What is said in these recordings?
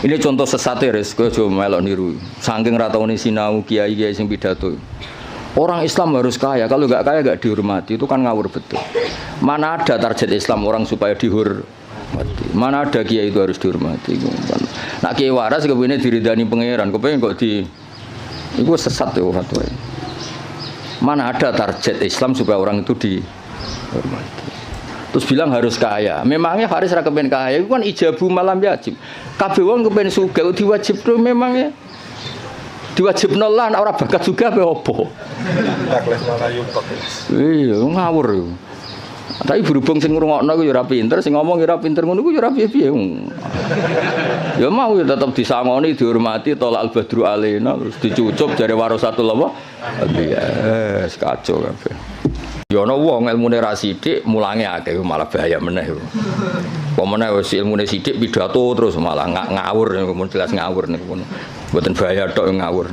Ini contoh sesat ya, kowe aja melok niru. Saking ra taune sinau kiai-kiai sing pidato. Orang Islam harus kaya, kalau nggak kaya nggak dihormati, itu kan ngawur betul. Mana ada target Islam orang supaya dihormati? Mana ada kiai itu harus dihormati? Nak kiai waras kepengine diridani pangeran, kepengin kok di itu sesat ya fatwa. Mana ada target Islam supaya orang itu dihormati? Terus bilang harus kaya. Memangnya Faris ra kepen kaya, itu kan ijabu malam yajib. Kabeh wong kepen sugih diwajibno memangnya. Diwajibno lah nek ora bakat juga apa opo. Iya, ngawur yo. Tapi berhubung sing ngrungokno ku yo ora pinter, sing ngomong yo ora pinter ngono ku yo ora piye-piye. Ya mau ya tetep disangoni, dihormati, tolak al-badru alaina, terus dicucup jare warasatul apa? Iya, kacau kabeh. Ya ana wong ilmune ra sithik, mulange akeh malah bahaya meneh. Apa meneh wis ilmune sithik pidato terus malah ngawur, jelas ngawur niku. Mboten bahaya tok ngawur.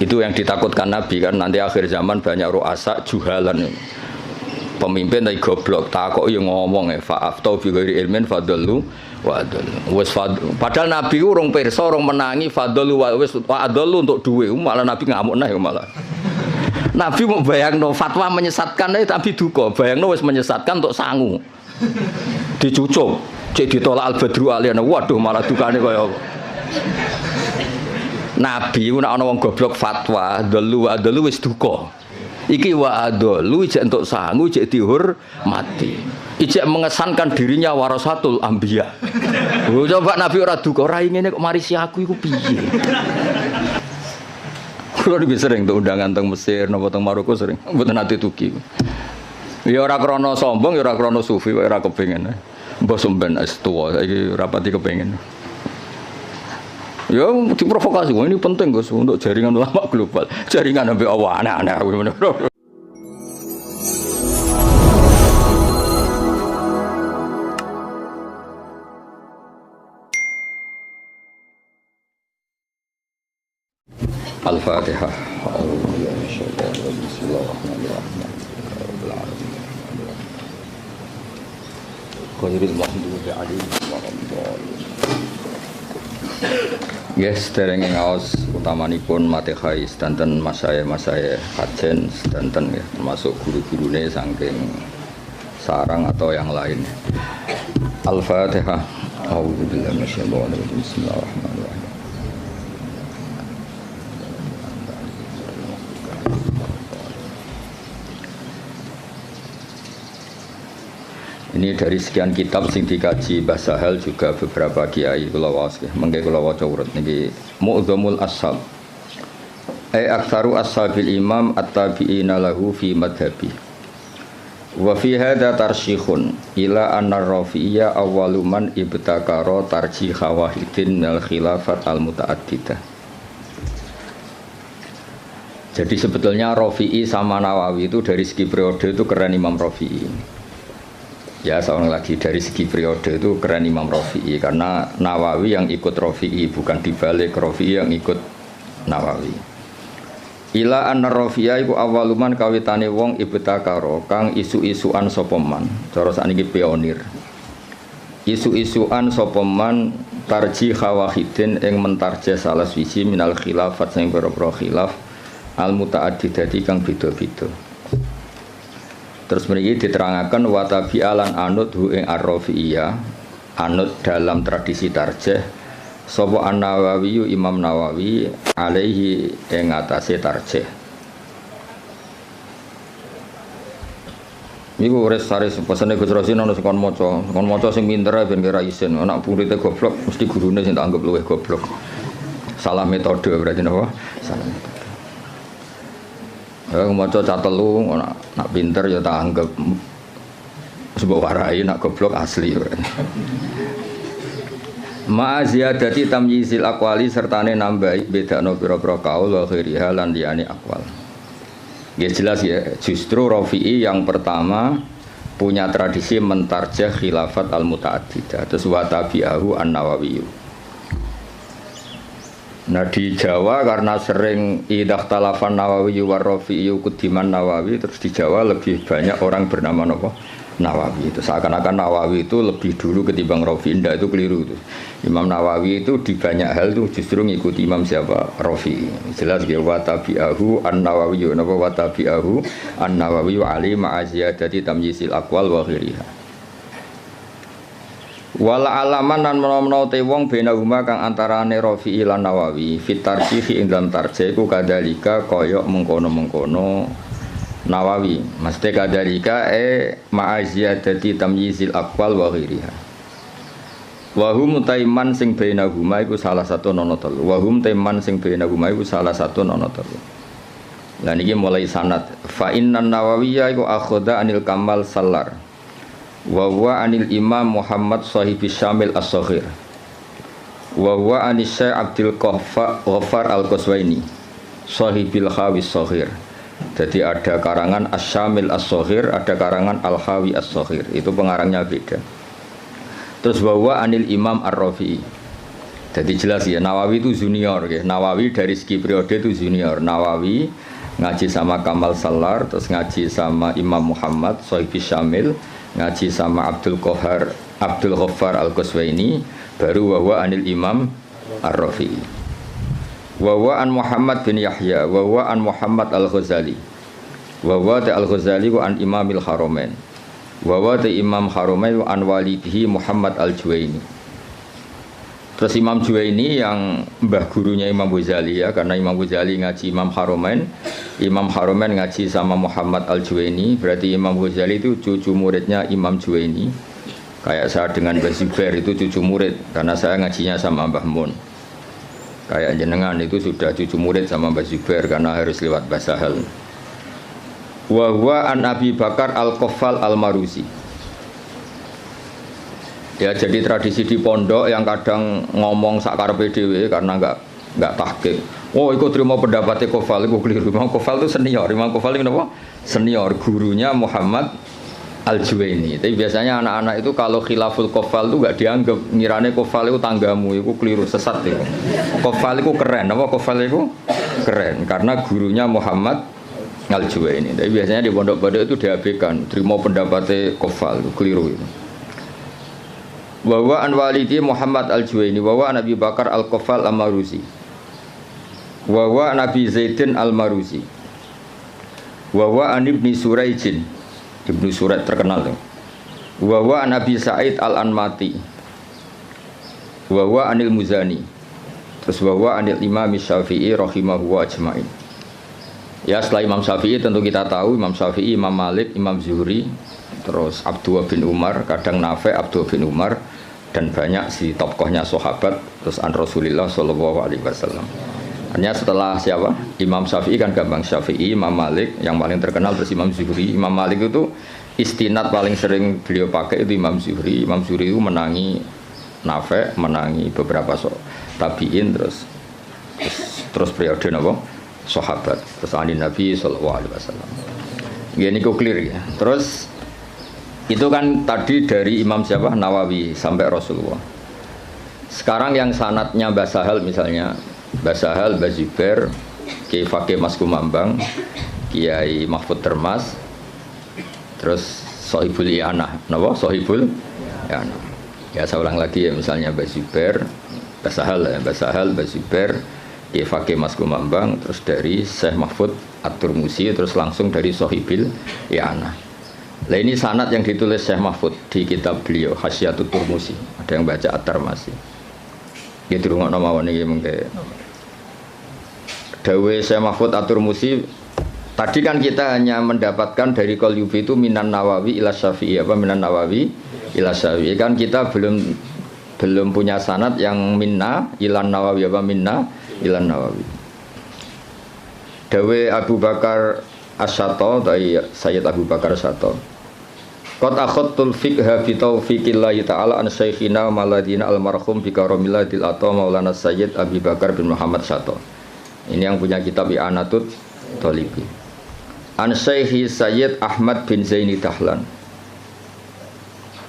Itu yang ditakutkan Nabi kan nanti akhir zaman banyak ru'asa juhalan. Pemimpin tapi goblok, takok yo ngomong fa'aftau bi ghairi ilmin fadallu wa adallu. Wis padahal Nabi urung pirsa, urung menangi fadallu wis adallu untuk duwe, malah Nabi ngamuk neh malah. Nabi mau bayangno fatwa menyesatkan tapi duka, bayangno wis menyesatkan untuk sangu. Dicucuk, cek ditolak al-badru aliyana. Waduh malah dukane kaya apa. Nabi nek ana wong goblok fatwa, dalu wis duka. Iki wa adalu ijek entuk sangu, ijek dihormati. Ijek mengesankan dirinya warasatul anbiya. Oh, coba Nabi ora duka, ora ngene kok marisi aku iku piye. Kulo lebih sering tuh undangan teng Mesir, napa teng Maroko sering. Mboten nate tuki. Ya ora krana sombong, ya ora krana sufi, kok ora kepengin. Mbah sampean wis tuwa, saiki rapati kepengin. Ya diprovokasi, ini penting Gus untuk jaringan ulama global. Jaringan sampai Allah aneh-aneh. Al-Fatihah. Bismillahirrahmanirrahim. Qadril mahdubi alaihi wa yes, derenge ngaos utamanipun Matehai sedanten masaya kajen sedanten ya, termasuk guru-gurune saking sarang atau yang lain. Al-Fatihah. A'udzubillahi minasyaitonir rajim. Bismillahirrahmanirrahim. Ini dari sekian kitab sing dikaji Mbah Sahal juga beberapa kiai kula waos nggih. Mengke kula waca urut niki Mu'dzamul Ashab. Aktsaru ashabil imam at-tabi'ina lahu fi madhhabi. Wa fi hadza tarsyikhun ila anna Rafi'iyya awwalu man ibtakara tarjih wahidin minal khilafat al-muta'addidah. Jadi sebetulnya Rafi'i sama Nawawi itu dari segi periode itu keren Imam Rafi'i. Ya seorang lagi dari segi periode itu keren Imam Rafi'i karena Nawawi yang ikut Rafi'i bukan dibalik Rafi'i yang ikut Nawawi. Ila anna Rafi'a iku awaluman kawitane wong ibtakara kang isu-isuan sapa man. Cara sakniki pionir. Isu-isuan sapa man tarjih wahidin ing mentarjih salah siji minal khilafat sing pira-pira khilaf al muta'addidati kang beda-beda. Terus mriki diterangaken wa tabi'alan anut hu ing ar-Rafi'iyah anut dalam tradisi tarjih sapa An-Nawawi Imam Nawawi alaihi ing atase tarjih. Niku res-res pesene Gus Rosin ana sekon maca sing pinter ben kira isin, anak muridé goblok mesti gurune sing tak anggap luwih goblok. Salah metode berarti napa? Salah metode. Ya maca catelu nak pinter ya tak anggap sebab warai nak goblok asli. Ma ziyadati tamyizil aqwali sertane nambahi bedakno pira-pira kaul wa ghairiha lan liyane aqwal. Ya jelas ya, justru Rafi'i yang pertama punya tradisi mentarjah khilafat al-muta'addidah terus wa tabi'ahu an-Nawawi. Nah di Jawa karena sering idah talafan Nawawi war Rafi'i kudiman Nawawi terus di Jawa lebih banyak orang bernama apa? Nawawi. Itu seakan-akan Nawawi itu lebih dulu ketimbang Rafi. Indah, itu keliru itu. Imam Nawawi itu di banyak hal itu justru ngikuti Imam siapa? Rafi. Jelas ya wa tabi'ahu an-Nawawi wa tabi'ahu an-Nawawi wa ali ma'aziyadati tamyisil aqwal wa ghiriha. Wala alaman lan menawa te wong benahuma kang antarane Rafi lan Nawawi fit tarjih ing dalam tarjih ku kadalika kaya mengkono-mengkono Nawawi mesti kadalika ma'aziyadati tamyizil aqwal wa ghiriha. Wa hum taiman sing benahuma iku salah satu nono telu. Wa hum taiman sing benahuma iku salah satu nono telu. Lah niki mulai sanad fa innan Nawawiyya iku akhadha anil Kamal Sallar wa huwa anil Imam Muhammad Shahibis Syamil As-Saghir wa huwa anis Syekh Abdul Ghaffar Al-Qaswaini Shahibil Khawis Saghir. Jadi ada karangan As-Syamil As-Saghir, ada karangan Al-Khawi As-Saghir. Itu pengarangnya beda. Terus bahwa anil Imam Ar-Rafi'i. Jadi jelas ya, Nawawi itu junior ya. Nawawi dari segi periode itu junior. Nawawi ngaji sama Kamal Sallar, terus ngaji sama Imam Muhammad Shahibis Syamil, ngaji sama Abdul Ghaffar Al-Qaswaini, baru bahwa anil Imam Ar-Rafi'i. Wa an Muhammad bin Yahya wa an Muhammad Al-Ghazali wa Al-Ghazali wa an Imamil Haramain wa Imam Haramain wa an walidihi Muhammad Al-Juwaini. Terus Imam Juwaini yang mbah gurunya Imam Ghazali ya, karena Imam Ghazali ngaji Imam Haramain ngaji sama Muhammad Al-Juwaini, berarti Imam Ghazali itu cucu muridnya Imam Juwaini. Kayak saya dengan Mbah Zubair itu cucu murid, karena saya ngajinya sama Mbah Mun. Kayak jenengan itu sudah cucu murid sama Mbah Zubair karena harus lewat Mbah Sahal. Wa huwa an Abi Bakar Al-Qaffal Al-Maruzi. Ya, jadi tradisi di pondok yang kadang ngomong sakarepe dhewe karena enggak tahqiq. Oh, ikut terima pendapatnya Qaffal, itu keliru. Imam Qaffal itu senior. Imam Qaffal itu apa? Senior, gurunya Muhammad Al-Juwaini. Tapi biasanya anak-anak itu kalau khilaful Qaffal itu enggak dianggap, ngirane Qaffal itu tanggamu, itu keliru, sesat itu. Qaffal itu keren, apa Qaffal itu keren karena gurunya Muhammad Al-Juwaini. Tapi biasanya di pondok-pondok itu diabaikan, terima pendapatnya Qaffal, itu keliru itu. Wa an walidi Muhammad Al-Juwaini wa an Abi Bakar Al-Qaffal Al-Maruzi. Wa Nabi Zaidin Al-Maruzi. Wa an Ibni Suraijin. Ibnu Surat terkenal tuh. Wa Nabi Sa'id Al-Anmati. Wa anil Muzani. Terus wa anil Imam Syafi'i rahimahu wa ajmain. Ya, setelah Imam Syafi'i tentu kita tahu Imam Syafi'i, Imam Malik, Imam Zuhri, terus Abdullah bin Umar, kadang Nafi' Abdullah bin Umar, dan banyak si tokohnya sahabat, terus an Rasulullah sallallahu alaihi wasallam. Hanya setelah siapa? Imam Syafi'i kan gampang, Syafi'i, Imam Malik yang paling terkenal, terus Imam Zuhri. Imam Malik itu istinad paling sering beliau pakai itu Imam Zuhri. Imam Zuhri itu menangi Nafi', menangi beberapa tabi'in, terus periode napa? Sahabat, terus anin Nabi sallallahu alaihi wasallam. Ini kok clear ya. Terus itu kan tadi dari Imam siapa? Nawawi sampai Rasulullah. Sekarang yang sanadnya Mbah Sahal misalnya, Mbah Sahal, Mbah Zubair, Kiai Fakih Mas Kumambang, Kiai Mahfud Termas, terus Sohibul I'anah, napa? Sohibul I'anah. Ya saya ulang lagi ya, misalnya Mbah Zubair, Mbah Sahal ya, Mbah Sahal, Mbah Zubair, Kiai Fakih Mas Kumambang, terus dari Syekh Mahfud At-Turmusi, terus langsung dari Sohibul I'anah. Nah ini sanad yang ditulis Syekh Mahfud di kitab beliau Hasyiatut Turmusi. Ada yang baca At-Tarmasi. Ya dirungokno mawon iki mengke. Dawe Syekh Mahfud At-Turmusi, tadi kan kita hanya mendapatkan dari Qalyubi itu minan Nawawi ila Syafi'i, apa minan Nawawi ila Syafi'i, kan kita belum punya sanad yang minna ilan Nawawi, apa minna ilan Nawawi. Dawe Abu Bakar As-Sato dari Sayyid Abu Bakar As-Sato, qad akhadtul fiqha bi taufiqillahi ta'ala an syekhina maladina almarhum bi karamillatil ata Maulana Sayyid Abi Bakar bin Muhammad Sato. Ini yang punya kitab I'anatut Thalibi. An Syekhi Sayyid Ahmad bin Zaini Dahlan.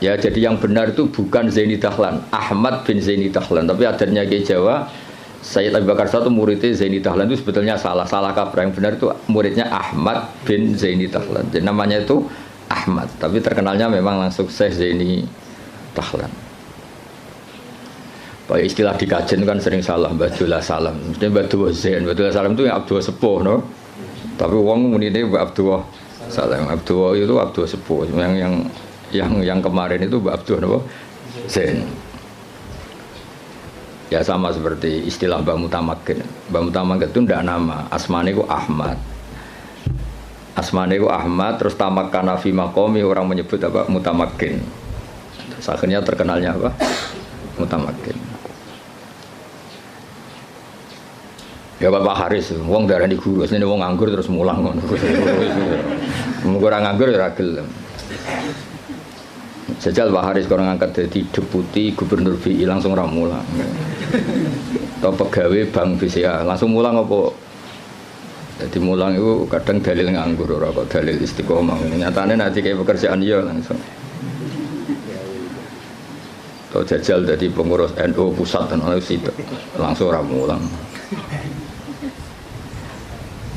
Ya, jadi yang benar itu bukan Zaini Dahlan, Ahmad bin Zaini Dahlan, tapi adanya ke Jawa Sayyid Abu Bakar Sato muridnya Zaini Dahlan itu sebetulnya salah kaprah. Yang benar itu muridnya Ahmad bin Zaini Dahlan. Jadi namanya itu Ahmad, tapi terkenalnya memang langsung Syekh Zaini Dahlan. Pak istilah di kajian kan sering salah, Abdullah Salam. Mesti Abdullah Zain, Abdullah Salam itu yang Abdullah Sepuh, no? Tapi wong muni ini Abdullah Salam. Abdullah itu Abdullah Sepuh. Yang kemarin itu Abdullah no? Zain. Ya sama seperti istilah Mbah Mutamakin. Mbah Mutamakin itu ndak nama, asmane itu Ahmad. Asmane itu Ahmad, terus tamakkana fi maqami, orang menyebut apa? Mutamakin. Terus akhirnya terkenalnya apa? Mutamakin. Ya Bapak Haris, wong darani guru, asline wong nganggur terus mulang ngono. Mung ora nganggur ya ora gelem. Sejal Pak Haris kalau ngangkat jadi deputi gubernur BI langsung ora mulang. Atau pegawai Bank BCA langsung mulang apa? Jadi mulang itu kadang dalil nganggur ora kok dalil istiqomah. Nyatane nanti kayak pekerjaan ya langsung. Atau jajal jadi pengurus NU pusat dan langsung ora mulang.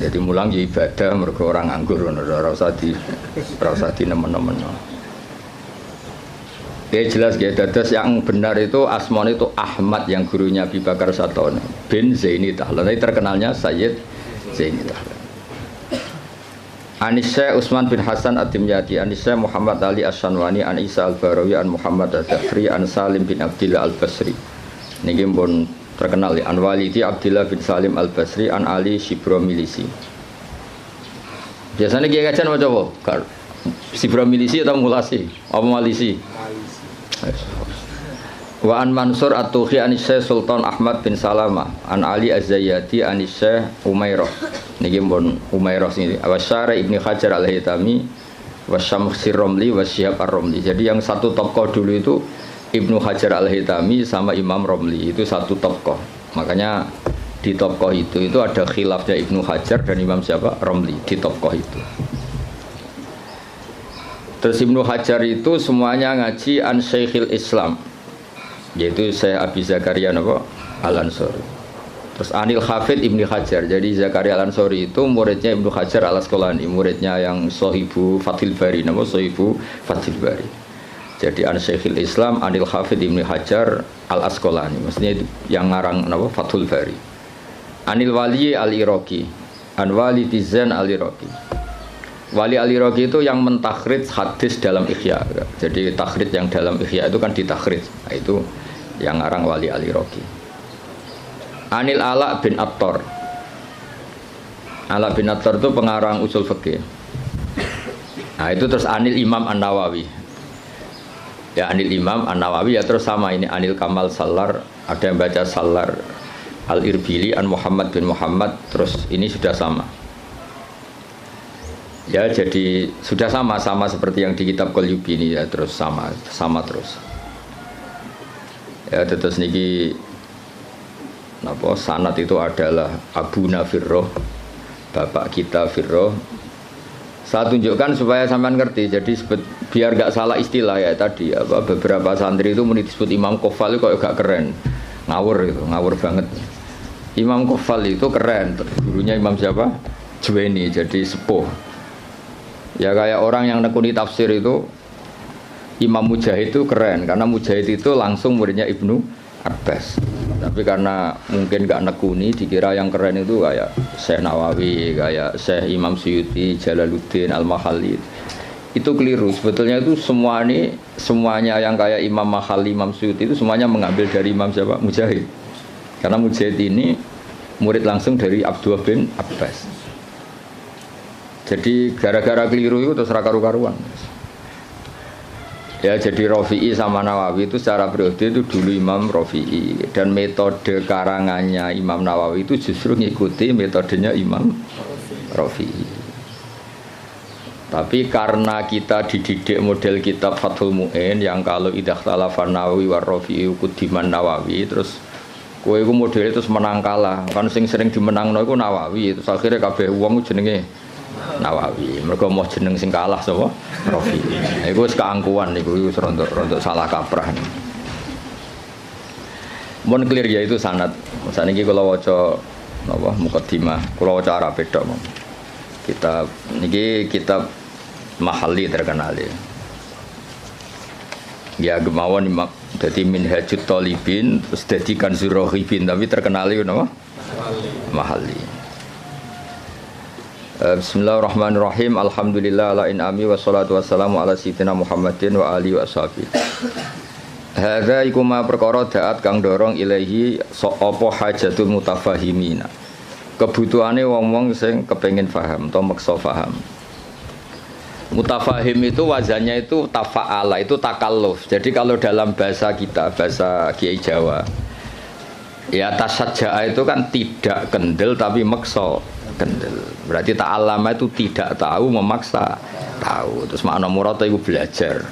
Jadi mulang ya ibadah mergo orang nganggur ora usah di nemen-nemen. Ya jelas ya, dados yang benar itu asmane itu Ahmad yang gurunya Abi Bakar Satono bin Zaini Dahlan. Tapi terkenalnya Sayyid Zaini Dahlan. Anisya Utsman bin Hasan At-Timyati, Anisya Muhammad Ali As-Sanwani, An Isa Al-Barawi, An Muhammad Ad-Dafri, An Salim bin Abdillah Al-Basri. Niki pun terkenal ya, An Walidi Abdillah bin Salim Al-Basri, An Ali Shibromilisi. Biasanya kiai kajian macam apa? Shibromilisi atau Mulasi? Apa Malisi? Wa an Mansur At-Tuhi an Syekh Sultan Ahmad bin Salamah, An Ali Az-Zayyati an Syekh Umairah. Niki pun Umairah sini. Wa Syara Ibnu Hajar Al-Haytami wa Syamsir Romli wa Syihab Ar-Romli. Jadi yang satu tokoh dulu itu Ibnu Hajar Al-Haytami sama Imam Romli, itu satu tokoh. Makanya di tokoh itu ada khilafnya Ibnu Hajar dan Imam siapa? Romli di tokoh itu. Terus Ibnu Hajar itu semuanya ngaji an Syekhil Islam, yaitu Syekh Abi Zakaria Al-Ansori. Terus Anil Hafid Ibnu Hajar. Jadi Zakaria Al-Ansori itu muridnya Ibnu Hajar Al-Asqalani, muridnya yang Sohibu Fathil Bari, Sohibu Fathil Bari. Jadi an Syekhil Islam Anil Hafid Ibnu Hajar Al-Asqalani, maksudnya yang ngarang Fathul Bari. Anil Wali Al-Iraqi, An Wali Tizan Al-Iraqi. Wali Al-Iraqi itu yang mentakhrij hadis dalam Ihya. Jadi takhrij yang dalam Ihya itu kan ditakhrij. Nah, itu yang ngarang Wali Al-Iraqi. Anil Ala bin Attar. Ala bin Attar itu pengarang usul fikih. Nah, itu terus Anil Imam An-Nawawi. Ya Anil Imam An-Nawawi ya terus sama ini Anil Kamal Salar, ada yang baca Salar Al-Irbili An Muhammad bin Muhammad, terus ini sudah sama. Ya jadi sudah sama seperti yang di kitab Qalyubi ini ya, terus sama terus. Ya terus niki napa sanad itu adalah Abu Nafirroh, bapak kita Firroh. Saya tunjukkan supaya sampean ngerti. Jadi biar gak salah istilah ya tadi apa beberapa santri itu disebut Imam Qofal itu kok gak keren. Ngawur banget. Imam Qofal itu keren, gurunya Imam siapa? Juwaini, jadi sepuh. Ya kayak orang yang nekuni tafsir itu Imam Mujahid itu keren karena Mujahid itu langsung muridnya Ibnu Abbas. Tapi karena mungkin gak nekuni dikira yang keren itu kayak Syekh Nawawi, kayak Syekh Imam Suyuti, Jalaluddin Al-Mahalli. Itu keliru. Sebetulnya itu semuanya yang kayak Imam Mahalli, Imam Suyuti itu semuanya mengambil dari Imam siapa? Mujahid. Karena Mujahid ini murid langsung dari Abdullah bin Abbas. Jadi gara-gara keliru itu terus karu-karuan. Ya jadi Rafi'i sama Nawawi itu secara periode itu dulu Imam Rafi'i, dan metode karangannya Imam Nawawi itu justru ngikuti metodenya Imam Rafi'i. Tapi karena kita dididik model kitab Fathul Mu'in yang kalau idza khalafan Nawawi war Rafi'i kudiman Nawawi, terus kowe iku model itu menang kalah. Kan sing sering dimenangno iku Nawawi, terus akhirnya kabeh wong jenenge Nawawi. Mereka mau jeneng sing kalah sapa? Rafi. Iku wis keangkuhan niku wis rontok salah kaprah. Mun clear ya itu sanad. Saniki kula waca napa mukaddimah, kula waca Arab tok. Kitab niki kitab mahalli terkenal ya. Ya gemawon dadi minhajut talibin terus dadi kanzur rohibin tapi terkenal itu napa? Mahalli. Bismillahirrahmanirrahim. Alhamdulillah ala in'ami wassalatu wassalamu ala sayyidina Muhammadin wa alihi wa sahbihi. Hadza iku ma perkara daat kang dorong ilahi apa hajatul mutafahimina. Kebutuhane wong-wong sing kepengin paham atau maksa paham. Mutafahim itu wazannya itu tafa'ala, itu takalluf. Jadi kalau dalam bahasa kita, bahasa Kiai Jawa, ya tasajja'a itu kan tidak kendel tapi maksa kendel. Berarti ta'allama itu tidak tahu memaksa tahu. Terus makna murad itu belajar.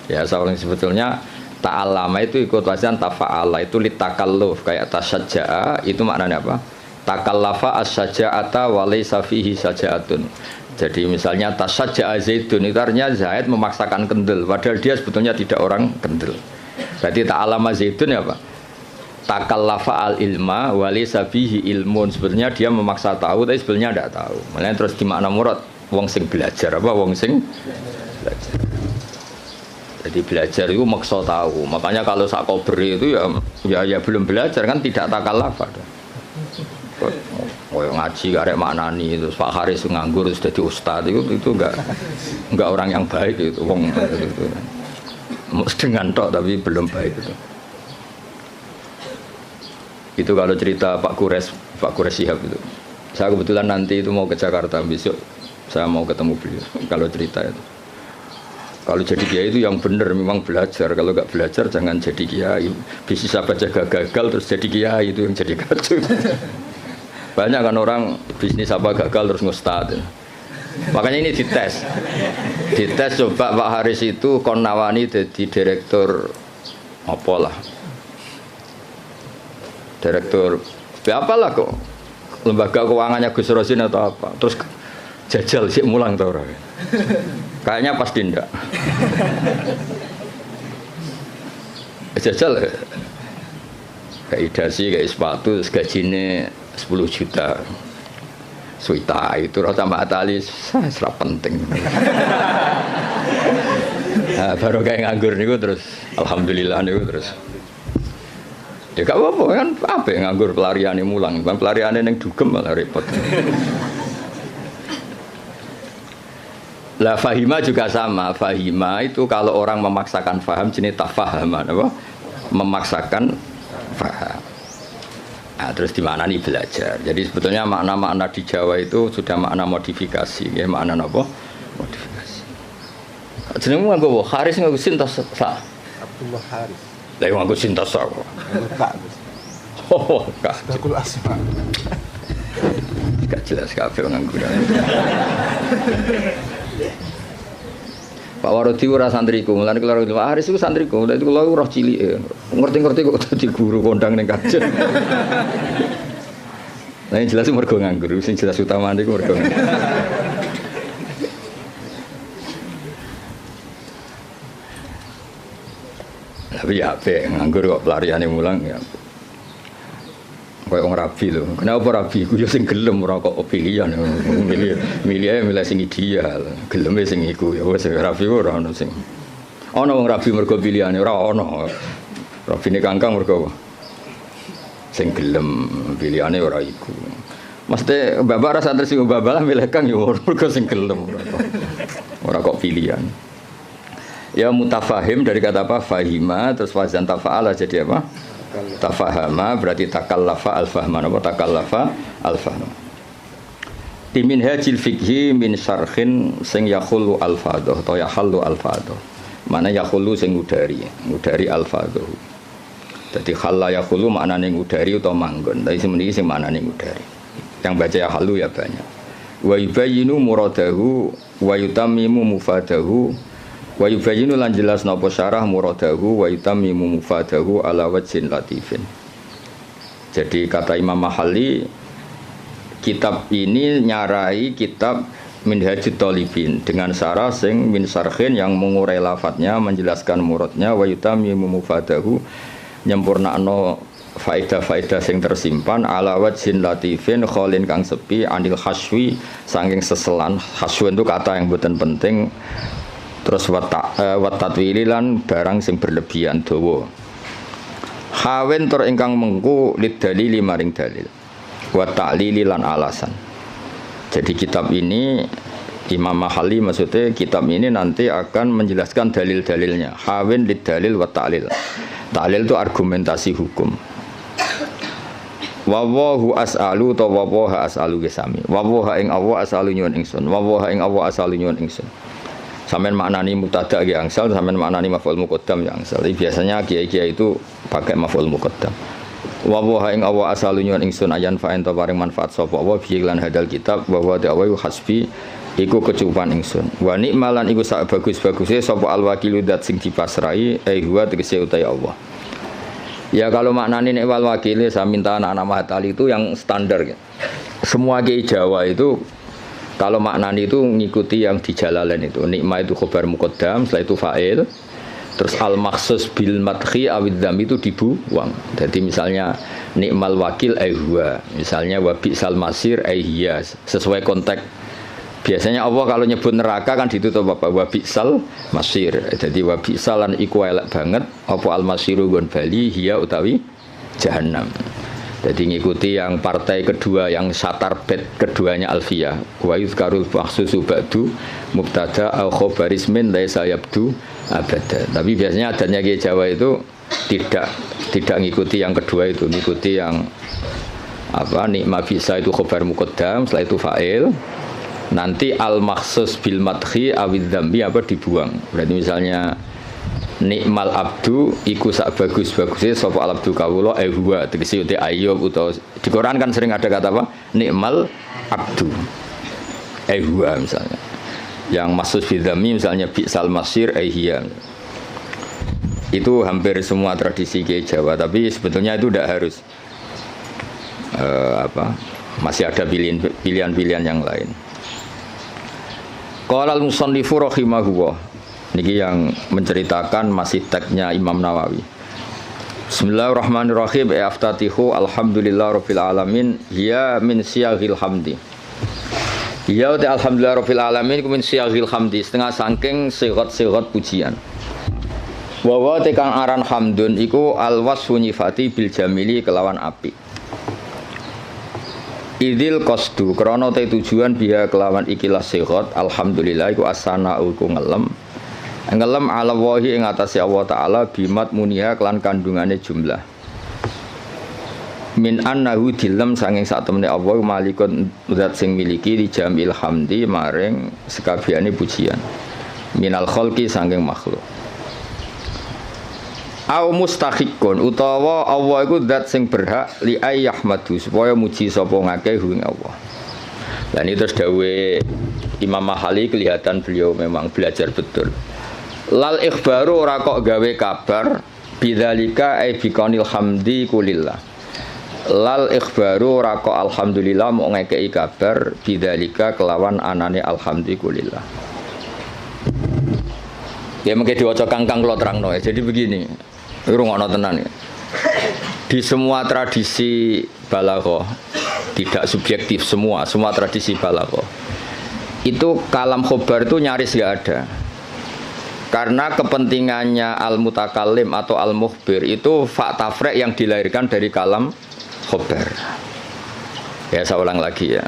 Ya soalnya sebetulnya ta'allama itu ikut wazan tafa'ala, itu litakalluf. Kayak tasajja'a itu maknanya apa? Takallafa as-saja'ata wa laysa fihi saja'atun. Jadi misalnya tasajja'a Zaidun itu artinya Zaid memaksakan kendel padahal dia sebetulnya tidak orang kendel. Berarti ta'allama Zaidun ya Pak? Takallafa al-ilma wa laysa fihi ilmun. Sebetulnya dia memaksa tahu tapi sebetulnya tidak tahu. Makanya terus di makna murad wong sing belajar apa wong sing belajar. Jadi belajar itu maksa tahu. Makanya kalau sak kober itu ya belum belajar kan tidak takallafa. Oh ngaji karek maknani itu Pak Haris nganggur sudah jadi ustad itu enggak orang yang baik itu wong itu. Dengan tok tapi belum baik itu. Itu kalau cerita Pak Kures Shihab itu. Saya kebetulan nanti itu mau ke Jakarta besok. Saya mau ketemu beliau. Kalau cerita itu. Kalau jadi kiai itu yang benar memang belajar. Kalau enggak belajar jangan jadi kiai. Bisnis apa jaga gagal terus jadi kiai itu yang jadi kacau. Banyak kan orang bisnis apa gagal terus ngustad. Makanya ini dites. Dites coba Pak Haris itu kon nawani jadi direktur apalah. Direktur apalah kok. Lembaga keuangannya Gus Rosin atau apa. Terus jajal sik mulang ta ora. Kayaknya pasti ndak. Jajal kayak dasi kayak sepatu gajine 10 juta suita itu rata mbak Atali serap penting. Nah, baru kayak nganggur niku terus alhamdulillah niku terus ya gak apa-apa kan apa yang nganggur pelarian mulang bang pelarian yang dugem malah repot. Lah fahima juga sama. Fahima itu kalau orang memaksakan faham jenis tafahaman apa memaksakan faham. Nah, terus di mana nih belajar. Jadi sebetulnya makna-makna di Jawa itu sudah makna modifikasi, ya makna apa? Modifikasi. Jenengmu nganggo Haris nganggo sintas sa. Abdullah Haris. Lah yang nganggo sintas sa kok. Kak. Oh, Kak. Sakul asma. Gak jelas kabeh nganggo. Pak Warodi ora santriku, mulane kula Pak Haris iku santriku, lha itu kula roh cilike. Ngerti-ngerti kok dadi guru kondang ning kajen. Lah yang jelas mergo nganggur, sing jelas utamane iku mergo. Tapi ya apik nganggur kok pelariane mulang ya. Kayak orang rabi loh. Kenapa rabi? Aku ya sing gelem ora kok pilihan. Milih sing ideal. Geleme sing iku ya wis rabi ora ono sing. Ono wong rabi mergo pilihane ora ono. Rabine kangkang mergo sing gelem pilihane ora iku. Mesti bapak rasa tersinggung bapak lah milih kang ya mergo sing gelem ora kok pilihan. Ya mutafahim dari kata apa? Fahima terus wazan tafa'ala jadi apa? Tafahama berarti takallafa al-fahma apa takallafa al-fahma. Di minhajil fikhi min syarhin sing yakhulu al-fadhah atau yahallu al-fadhah. Mana yakhulu sing ngudari al-fadhah. Dadi khalla yakhulu maknane ngudari utawa manggon. Tapi semeniki sing maknane ngudari. Yang baca yahallu ya banyak. Wa yubayyinu muradahu wa yutammimu mufadahu. Wa yubayyinu lan jelas napa syarah muradahu wa yutammimu mufadahu ala wajhin latifin. Jadi kata Imam Mahalli kitab ini nyarai kitab Minhajut Talibin dengan syarah sing min syarhin yang mengurai lafadznya menjelaskan muradnya wa yutammimu mufadahu nyempurnakno faedah-faedah sing tersimpan ala wajhin latifin kholin kang sepi anil haswi saking seselan. Haswen itu kata yang bukan penting. Terus watatwili lan barang sing berlebihan dawa. Hawen tur ingkang mengku lid dalili maring dalil. Wa ta'lili lan alasan. Jadi kitab ini Imam Mahali maksudnya kitab ini nanti akan menjelaskan dalil-dalilnya. Hawin lid dalil wa ta'lil. Ta'lil itu argumentasi hukum. Wa wahu as'alu ta wa waha as'alu gesami. Wa waha ing Allah as'alu nyuwun ingsun. Wa waha ing Allah as'alu nyuwun ingsun. Sampeyan maknani mubtada ge angsal, sampeyan maknani maf'ul muqaddam ya angsal. Biasanya kiai-kiai itu pakai maf'ul muqaddam. Wa waha ing Allah as'alu nyuwun ingsun ayan fa ento paring manfaat sapa wa bi lan hadal kitab wa wa ta'awu hasbi iku kecukupan ingsun. Wa nikmalan iku sak bagus-baguse sapa al-wakilu dat sing dipasrai huwa tegese utai Allah. Ya kalau maknane nek wal wakile saya minta anak-anak Mahatali itu yang standar ya. Semua kiai Jawa itu kalau maknane itu ngikuti yang di Jalalain itu. Nikmah itu khabar muqaddam, setelah itu fa'il. Terus al-makhsus bil madhi awid dzam itu dibuang. Jadi misalnya nikmal wakil huwa, misalnya wa bi'sal masir hiya, sesuai konteks. Biasanya Allah kalau nyebut neraka kan ditutup apa? Wa bi'sal masir. Jadi wa bi'salan iku elek banget apa al masiru gon bali hiya utawi jahannam. Jadi ngikuti yang partai kedua yang satar bet keduanya Alfiyah. Wa yuzkarul makhsusu ba'du mubtada au khabaris min laisa yabdu abada. Tapi biasanya adanya Kiai Jawa itu tidak ngikuti yang kedua itu, ngikuti yang apa? Nikma bisa itu khabar muqaddam, setelah itu fa'il. Nanti al-makhsus bil madhi awid dzambi apa dibuang. Berarti misalnya nikmal abdu iku sak bagus-bagusnya sapa al abdu kawula huwa tegese uti Ayub utawa di Quran kan sering ada kata apa? Nikmal abdu huwa misalnya. Yang makhsus bil dzambi misalnya bi'sal masir hiya. Itu hampir semua tradisi Kiai Jawa, tapi sebetulnya itu tidak harus. Masih ada pilihan-pilihan yang lain. Qala al-musannifu rahimahullah. Niki yang menceritakan masih teksnya Imam Nawawi. Bismillahirrahmanirrahim. Aftatihu alhamdulillahirabbil alamin ya min siyaghil hamdi. Ya ta alhamdulillahirabbil alamin ku min siyaghil hamdi, setengah saking sigat-sigat pujian. Wa wa tekang aran hamdun iku alwasfu nyifati bil jamili kelawan apik. Idil qasdu krana te tujuan biha kelawan ikilah sigat alhamdulillah iku asana iku ngelem ala wahi ing atase Allah taala bimat muniha kelan kandungane jumlah min annahu dilem sanging sak temene Allah malikun zat sing miliki di jamil hamdi maring sekabehane pujian minal khalqi sanging makhluk au mustahiqun utawa Allah iku zat sing berhak li ayyahmadu supaya muji sapa ngakeh ing Allah. Dan itu terus dawuhe Imam Mahali kelihatan beliau memang belajar betul. Lal ikhbaru ora kok gawe kabar bidzalika ai biqanil hamdi kulillah. Lal ikhbaru ora kok alhamdulillah mau ngekeki kabar bidzalika kelawan anane alhamdulillah. Ya mengke diwaca kangkang kula terangno ya. Jadi begini. Rungokno tenan ya. Di semua tradisi balaghah tidak subjektif semua tradisi balaghah itu kalam khobar itu nyaris enggak ada. Karena kepentingannya al-mutakallim atau al-mukhbir itu fakta frek yang dilahirkan dari kalam khobar. Ya saya ulang lagi ya.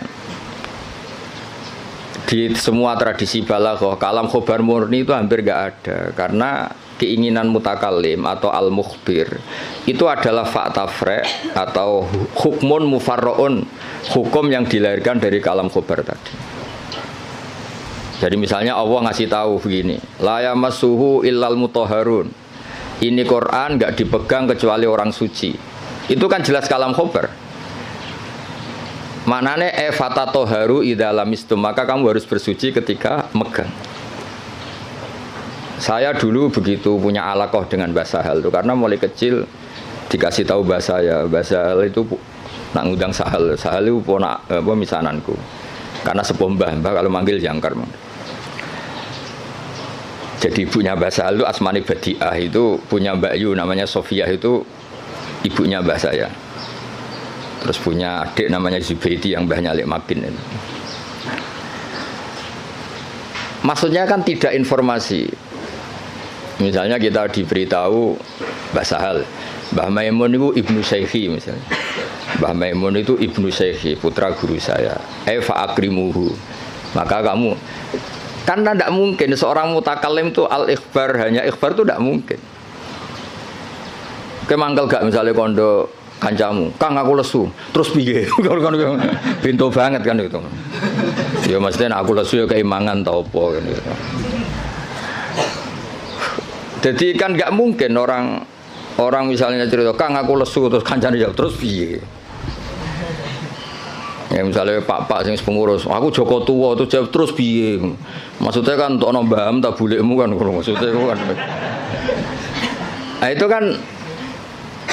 Di semua tradisi balaghah kalam khobar murni itu hampir enggak ada karena keinginan mutakallim atau al-mukhbir itu adalah fakta frek atau hukmun mufarra'un, hukum yang dilahirkan dari kalam khobar tadi. Jadi misalnya Allah ngasih tahu begini, la yamassuhu illal mutahharun. Ini Quran enggak dipegang kecuali orang suci. Itu kan jelas kalam khobar. Maknane fatatoharu idza lamistum, maka kamu harus bersuci ketika megang. Saya dulu begitu punya alaqah dengan Mbah Sahal itu karena mulai kecil dikasih tahu Mbah Sahal itu nak ngundang Sahal itu ponak misananku. Karena sepuh Mbah kalau manggil jangkar. Jadi ibunya Mbah Sahal itu Asmani Badiah itu punya Mbak Yu namanya Sofia itu ibunya mbah saya. Terus punya adik namanya Zubaidi yang mbahnya Alik Makin. Maksudnya kan tidak informasi. Misalnya kita diberitahu Mbah Sahal, Mbah Maimun itu ibnu Syekhi misalnya. Mbah Maimun itu ibnu Syekhi, putra guru saya. Fa akrimuhu. Maka kamu, karena tidak mungkin seorang mutakalim itu al-ikhbar, hanya ikhbar itu tidak mungkin. Kemangkel gak misalnya kondo kancamu, Kang aku lesu, terus piye? Pintu banget kan itu. Ya maksudnya aku lesu ya keimangan tau apa kan gitu. Jadi kan nggak mungkin orang misalnya cerita, Kang aku lesu terus kancane jawab terus piye? Ya misalnya Pak sing pengurus, aku Joko Tua terus jawab terus piye? Maksudnya kan untuk nombam tak bulikmu kan maksudnya kan. Nah itu kan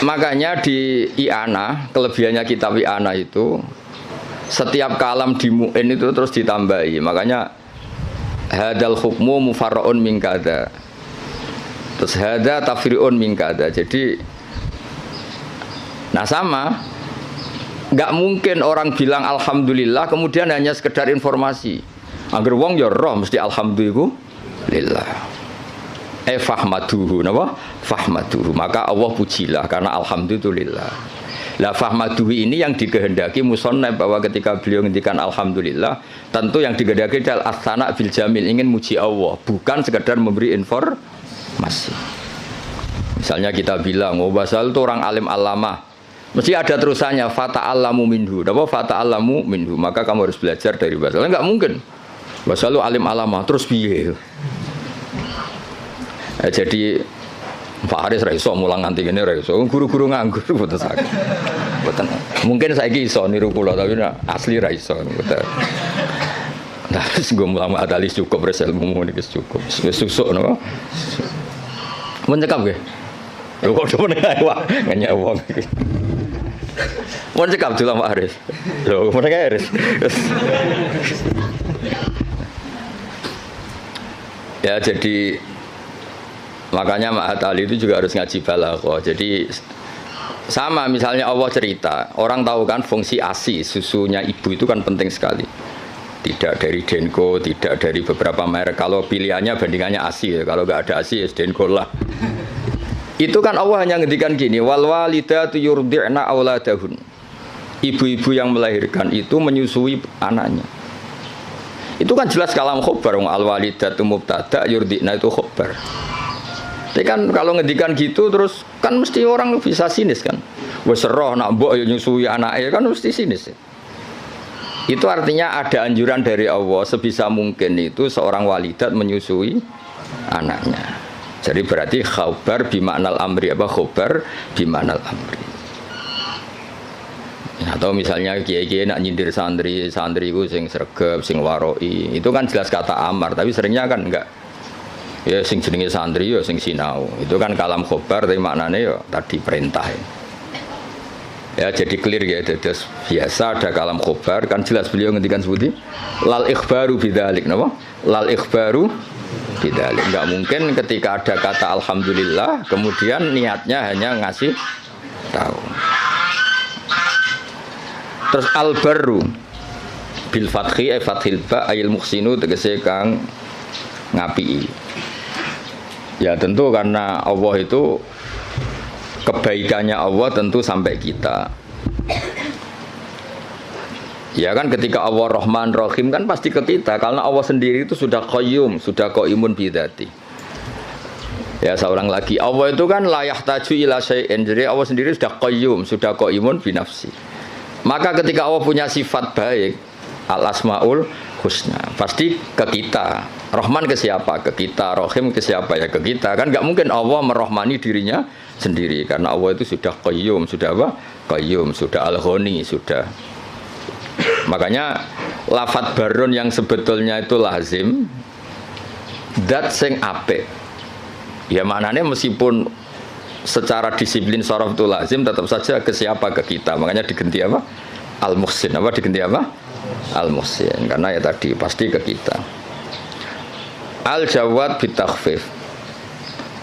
makanya di I'anah, kelebihannya kitab I'anah itu setiap kalam di mu'in itu terus ditambahi. Makanya hadal hukmu mufarra'un min kada. Terus hada tafri'un min kada. Jadi nah sama, nggak mungkin orang bilang alhamdulillah kemudian hanya sekedar informasi. Agar wong ya roh mesti alhamdulillah. Fahmaduhu, napa? Fahmaduhu. Maka Allah pujilah karena alhamdulillah. Lah fahmaduhu ini yang dikehendaki musannaf bahwa ketika beliau ngendikan alhamdulillah, tentu yang dikehendaki adalah as-sana bil jamil, ingin muji Allah, bukan sekedar memberi informasi. Misalnya kita bilang, oh Basal itu orang alim alamah, mesti ada terusannya fata'allamu minhu. Napa fata'allamu minhu? Maka kamu harus belajar dari Basal. Enggak mungkin. Basal itu alim alamah terus piye? Jadi Pak Haris raiso mulang nganti ngene raiso. Guru-guru nganggur mboten saged. Mboten. Mungkin saiki iso niru kula tapi asli raiso mboten. Nah, wis nggo mulang adalis cukup res ilmu niki cukup. Wis susuk napa? Mun cekap nggih. Lho kok meneng ae wae ngenyek wong iki. Mun cekap dulu Pak Haris. Lho meneng ae Haris. Ya jadi makanya Ma'at Ali itu juga harus ngaji balaghah. Jadi sama misalnya Allah cerita, orang tahu kan fungsi ASI, susunya ibu itu kan penting sekali. Tidak dari Denko, tidak dari beberapa merek. Kalau pilihannya bandingannya ASI ya. Kalau nggak ada ASI ya Denko lah. Itu kan Allah hanya ngendikan gini, wal walidatu yurdi'na auladahun. Ibu-ibu yang melahirkan itu menyusui anaknya. Itu kan jelas kalam khobar, al walidatu mubtada yurdi'na itu khobar. Tapi kan kalau ngedikan gitu terus kan mesti orang bisa sinis kan. Wes roh nak mbok yo nyusui anake kan mesti sinis. Itu artinya ada anjuran dari Allah sebisa mungkin itu seorang walidat menyusui anaknya. Jadi berarti khabar bimaknal amri apa khabar bimaknal amri. Atau misalnya kiai-kiai nak nyindir santri itu sing sregep, sing waroi, itu kan jelas kata amar, tapi seringnya kan enggak. Ya sing jenenge santri ya sing sinau. Itu kan kalam khobar tapi maknanya ya tadi perintah. Ya jadi clear ya, terus biasa ada kalam khobar kan jelas beliau ngendikan seperti lal ikhbaru bidzalik napa? Lal ikhbaru bidzalik. Enggak mungkin ketika ada kata alhamdulillah kemudian niatnya hanya ngasih tahu. Terus al-barru bil fathi fathil ba ayil muhsinu tegese kang ngapi. Ya tentu karena Allah itu kebaikannya Allah tentu sampai kita. Ya kan ketika Allah Rahman Rahim kan pasti ke kita karena Allah sendiri itu sudah qayyum, sudah qaimun bidzati. Ya seorang lagi Allah itu kan la yahtaju ila syai'in. Jadi Allah sendiri sudah qayyum, sudah qaimun bi nafsi. Maka ketika Allah punya sifat baik, al-asmaul husna, pasti ke kita. Rahman ke siapa? Ke kita. Rahim ke siapa? Ya ke kita. Kan nggak mungkin Allah merahmani dirinya sendiri karena Allah itu sudah qayyum, sudah apa? Qayyum, sudah al-ghani, sudah. Makanya lafadz barun yang sebetulnya itu lazim dat sing apik. Ya maknanya meskipun secara disiplin sharaf itu lazim tetap saja ke siapa? Ke kita. Makanya diganti apa? Al-muhsin. Apa diganti apa? Al-muhsin. Karena ya tadi pasti ke kita. Al-jawad bitakhfif.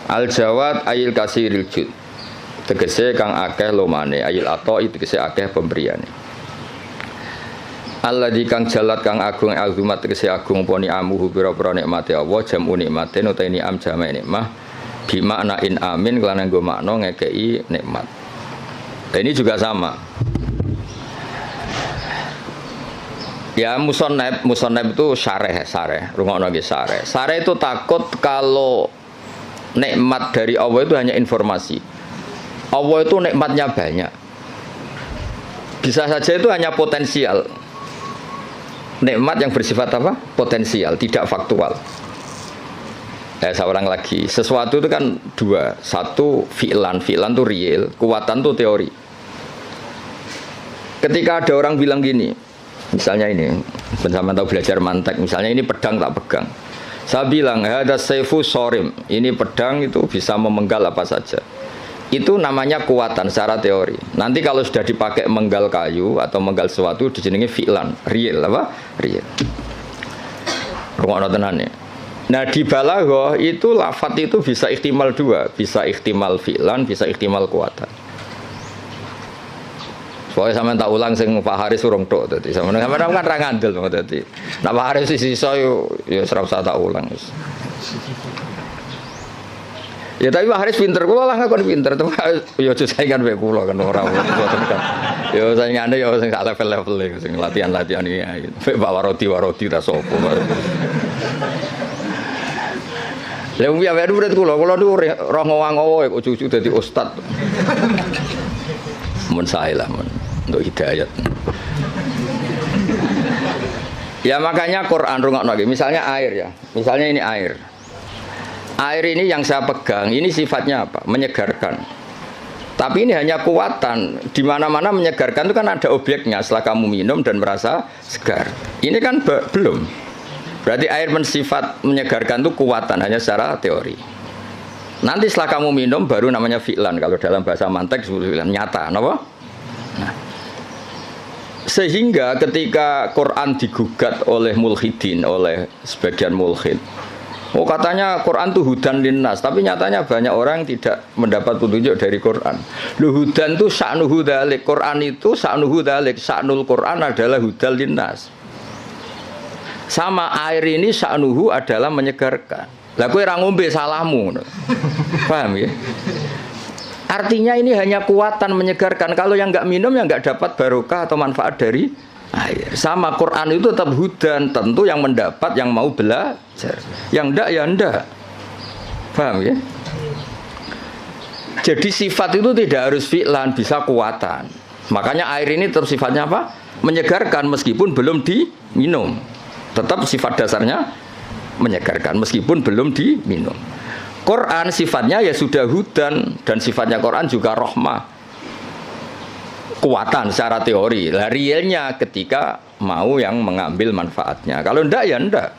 Al-jawad ayil kasiril jud. tegese kang akeh lomane ayil ato tegese akeh pemberiane. Alladzi kang jalat kang agung azumat tegese agung poni amuhu pira-pira nikmate Allah jamu nikmate utawa ni'am jamae nikmah bi makna in amin kelana nggo makna ngekeki nikmat. Ini juga sama. Ya musonab itu syareh, rungokno nggih syareh. Syareh itu takut kalau nikmat dari Allah itu hanya informasi. Allah itu nikmatnya banyak. Bisa saja itu hanya potensial. Nikmat yang bersifat apa? Potensial, tidak faktual. Saya ulang lagi. Sesuatu itu kan dua. Satu fi'lan itu real, kekuatan itu teori. Ketika ada orang bilang gini, misalnya ini, bersama tahu belajar mantek, misalnya ini pedang tak pegang. Saya bilang, ada saifu sorim. Ini pedang itu bisa memenggal apa saja. Itu namanya kekuatan secara teori. Nanti kalau sudah dipakai menggal kayu atau menggal sesuatu dijenengi fi'lan, real apa? Real. Rungokno tenan ya. Nah di balaghah itu lafaz itu bisa ihtimal dua, bisa ihtimal fi'lan, bisa ihtimal kekuatan. Soalnya sampean tak ulang sing Pak Haris urung tok dadi sampean kan ra ngandel dadi. Nek Pak Haris sisa yo ora usah tak ulang wis. Ya tapi Pak Haris pinter, kula lah ngakon pinter, tapi ya aja saingan mek kula kan ora mboten kan. Ya saingane ya sing sak level-level sing latihan-latihan iki. Mek Pak Warodi ta sapa. Lha wong ya murid kula niku roh ngowang-ngowo kok cucu dadi ustad. Mun sae lah mun untuk hidayat. Ya makanya Quran rungokno nggih, misalnya air ya. Misalnya ini air. Air ini yang saya pegang, ini sifatnya apa? Menyegarkan. Tapi ini hanya kekuatan. Di mana-mana menyegarkan itu kan ada objeknya. Setelah kamu minum dan merasa segar. Ini kan belum. Berarti air bersifat menyegarkan itu kekuatan, hanya secara teori. Nanti setelah kamu minum baru namanya fi'lan. Kalau dalam bahasa mantek fi'lan nyata, apa? Nah. Sehingga ketika Quran digugat oleh mulhidin, oleh sebagian mulhid. Oh katanya Quran itu hudan linnas, tapi nyatanya banyak orang tidak mendapat petunjuk dari Quran. Hudan itu sa'nuhu dzalik, Quran itu sa'nuhu dzalik, sa'nul Quran adalah hudan linnas. Sama air ini sa'nuhu adalah menyegarkan. Lah kowe ora ngombe salahmu. Paham ya? Artinya ini hanya kekuatan menyegarkan. Kalau yang enggak minum yang enggak dapat barokah atau manfaat dari air. Sama Quran itu tetap hudan, tentu yang mendapat yang mau belajar. Yang enggak ya enggak. Paham ya? Jadi sifat itu tidak harus fi'lan, bisa kekuatan. Makanya air ini tetap sifatnya apa? Menyegarkan meskipun belum diminum. Tetap sifat dasarnya menyegarkan meskipun belum diminum. Quran sifatnya ya sudah hudan dan sifatnya Quran juga rahmah. Kekuatan secara teori. Lah realnya ketika mau yang mengambil manfaatnya. Kalau ndak ya ndak.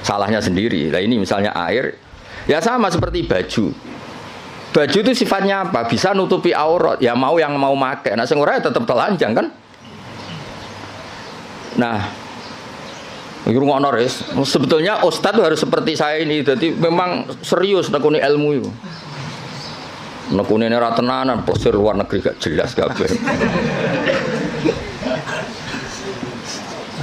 Salahnya sendiri. Lah ini misalnya air, ya sama seperti baju. Baju itu sifatnya apa? Bisa nutupi aurat. Ya mau yang mau pakai. Nah sing ora ya tetap telanjang kan? Nah, ngono res. Sebetulnya ustaz itu harus seperti saya ini. Jadi memang serius nekuni ilmu itu. Nekune ora tenanan, posir luar negeri gak jelas kabeh.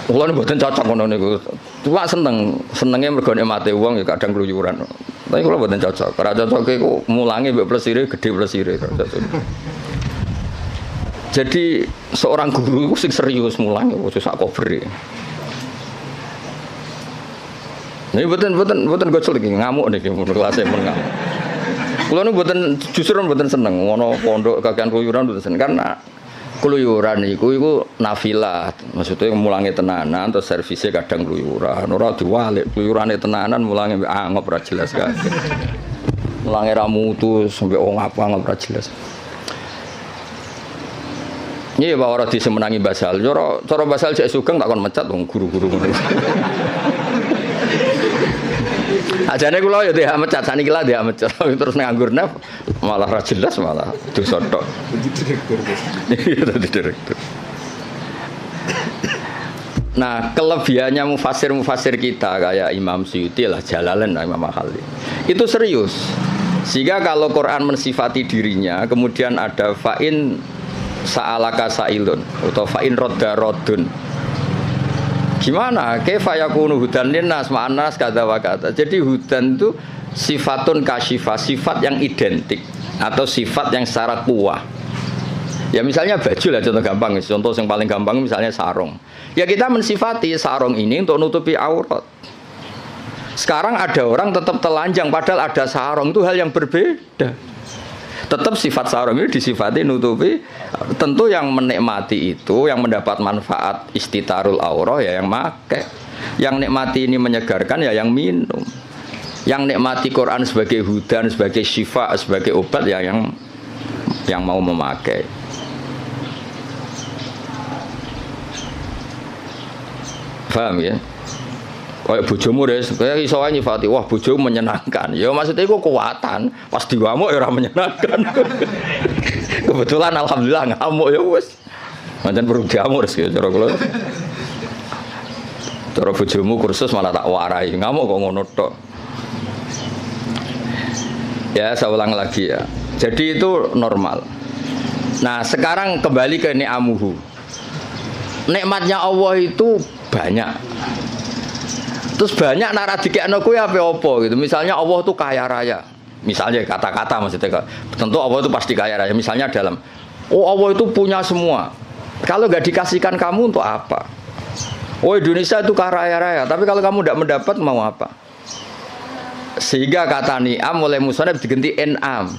Kula mboten cocok ngono niku. Cuma senenge mergo nikmate wong ya kadang kluyuran. Tapi kula mboten cocok. Ora cocoke ku mulange mbek plesire gedhe plesire. Jadi seorang guru sing serius mulang ya sak cover. Ini betul gocol lagi ngamuk nih kelasnya pun ngamuk. Kalau ini justru betul seneng, ngono pondok kakean keluyuran betul seneng karena keluyuran itu nafilah, maksudnya mulangnya tenanan, terus servisnya kadang keluyuran, orang diwalik keluyurannya tenanan mulangnya angop ora jelas kan, mulangnya ramutu sampai angop ora jelas. Ini Pak Waradi semenangi basal, cara basal cek sugeng tak kon mecat dong guru-guru. Ajane kula ya dia mecat saniki lah dia mecat terus nganggur naf malah ra jelas malah dosa tok. Direktur. Nah, kelebihannya mufasir kita kayak Imam Suyuti lah, Jalalain, Imam Maghali. Itu serius. Sehingga kalau Quran mensifati dirinya, kemudian ada fa'in sa'alaka sa'ilun atau fa'in rodda rodun. Gimana? Kaifa yakunu hudan linnas ma'anas kata wa kata. Jadi hudan itu sifatun kasyifah, sifat yang identik atau sifat yang secara kuah. Ya misalnya baju lah contoh gampang, contoh yang paling gampang misalnya sarung. Ya kita mensifati sarung ini untuk nutupi aurat. Sekarang ada orang tetap telanjang padahal ada sarung, itu hal yang berbeda. Tetap sifat sarung ini disifati nutupi. Tentu yang menikmati itu, yang mendapat manfaat istitarul aurah ya yang pakai. Yang nikmati ini menyegarkan ya yang minum. Yang nikmati Quran sebagai hudan, sebagai syifa, sebagai obat ya yang mau memakai. Paham ya? Kayak bojomu deh, kayak iso ae nyifati, wah bojomu menyenangkan. Ya maksudnya itu kekuatan, pas diwamuk ya ora menyenangkan. Kebetulan alhamdulillah ngamuk ya wis. Pancen perlu diamuk rezeki cara kula. Cara bojomu kursus malah tak warai, ngamuk kok ngono tok. Ya, saya ulang lagi ya. Jadi itu normal. Nah, sekarang kembali ke ni'amuhu. Nikmatnya Allah itu banyak. Terus banyak nara dikekno kuwi apa gitu. Misalnya Allah itu kaya raya. Misalnya kata-kata maksudnya. Tentu Allah itu pasti kaya raya. Misalnya dalam Allah itu punya semua. Kalau nggak dikasihkan kamu untuk apa? Indonesia itu kaya raya. Tapi kalau kamu tidak mendapat mau apa? Sehingga kata ni'am oleh musannaf diganti en'am.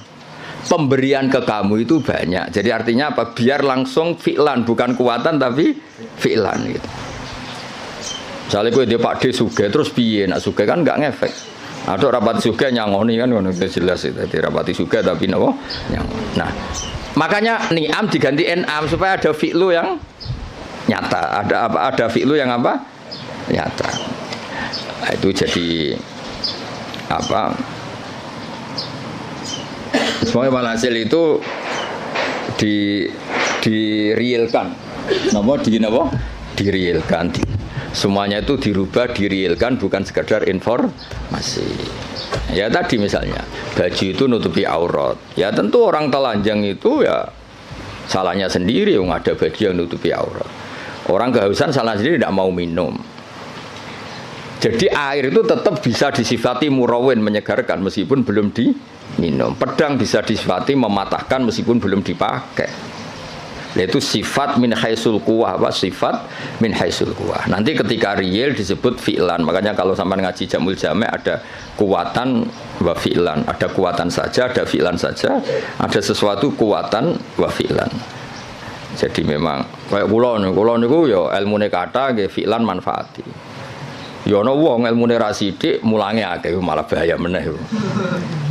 Pemberian ke kamu itu banyak. Jadi artinya apa? Biar langsung fi'lan, bukan kuatan tapi fi'lan gitu. Misalnya gue dia Pak D sugih terus piye? Nak sugih kan nggak ngefek. Ada rapati sugih nyangoni kan udah jelas itu. Jadi rapati sugih tapi nopo nyangoni. Nah, makanya ni'am diganti en'am supaya ada fi'lu yang nyata. Ada fi'lu yang apa? Nyata. Nah, itu jadi apa? Semuanya walhasil itu direalkan. Direalkan. Semuanya itu dirubah, direalkan, bukan sekedar informasi. Ya tadi misalnya baju itu nutupi aurat. Ya tentu orang telanjang itu ya salahnya sendiri, yang ada baju yang nutupi aurat. Orang kehausan salah sendiri, tidak mau minum. Jadi air itu tetap bisa disifati murawin, menyegarkan meskipun belum diminum. Pedang bisa disifati mematahkan meskipun belum dipakai. Yaitu sifat min haisul quwah, sifat min haisul quwah. Nanti ketika real disebut fi'lan. Makanya kalau sampai ngaji Jamul Jami' ada kuwatan wa fi'lan. Ada kuwatan saja, ada fi'lan saja. Ada sesuatu kuwatan wa fi'lan. Jadi memang kayak kula niku ya ilmune kata nggih fi'lan manfaati. Ya ana wong ilmune ra sithik mulange akeh malah bahaya meneh.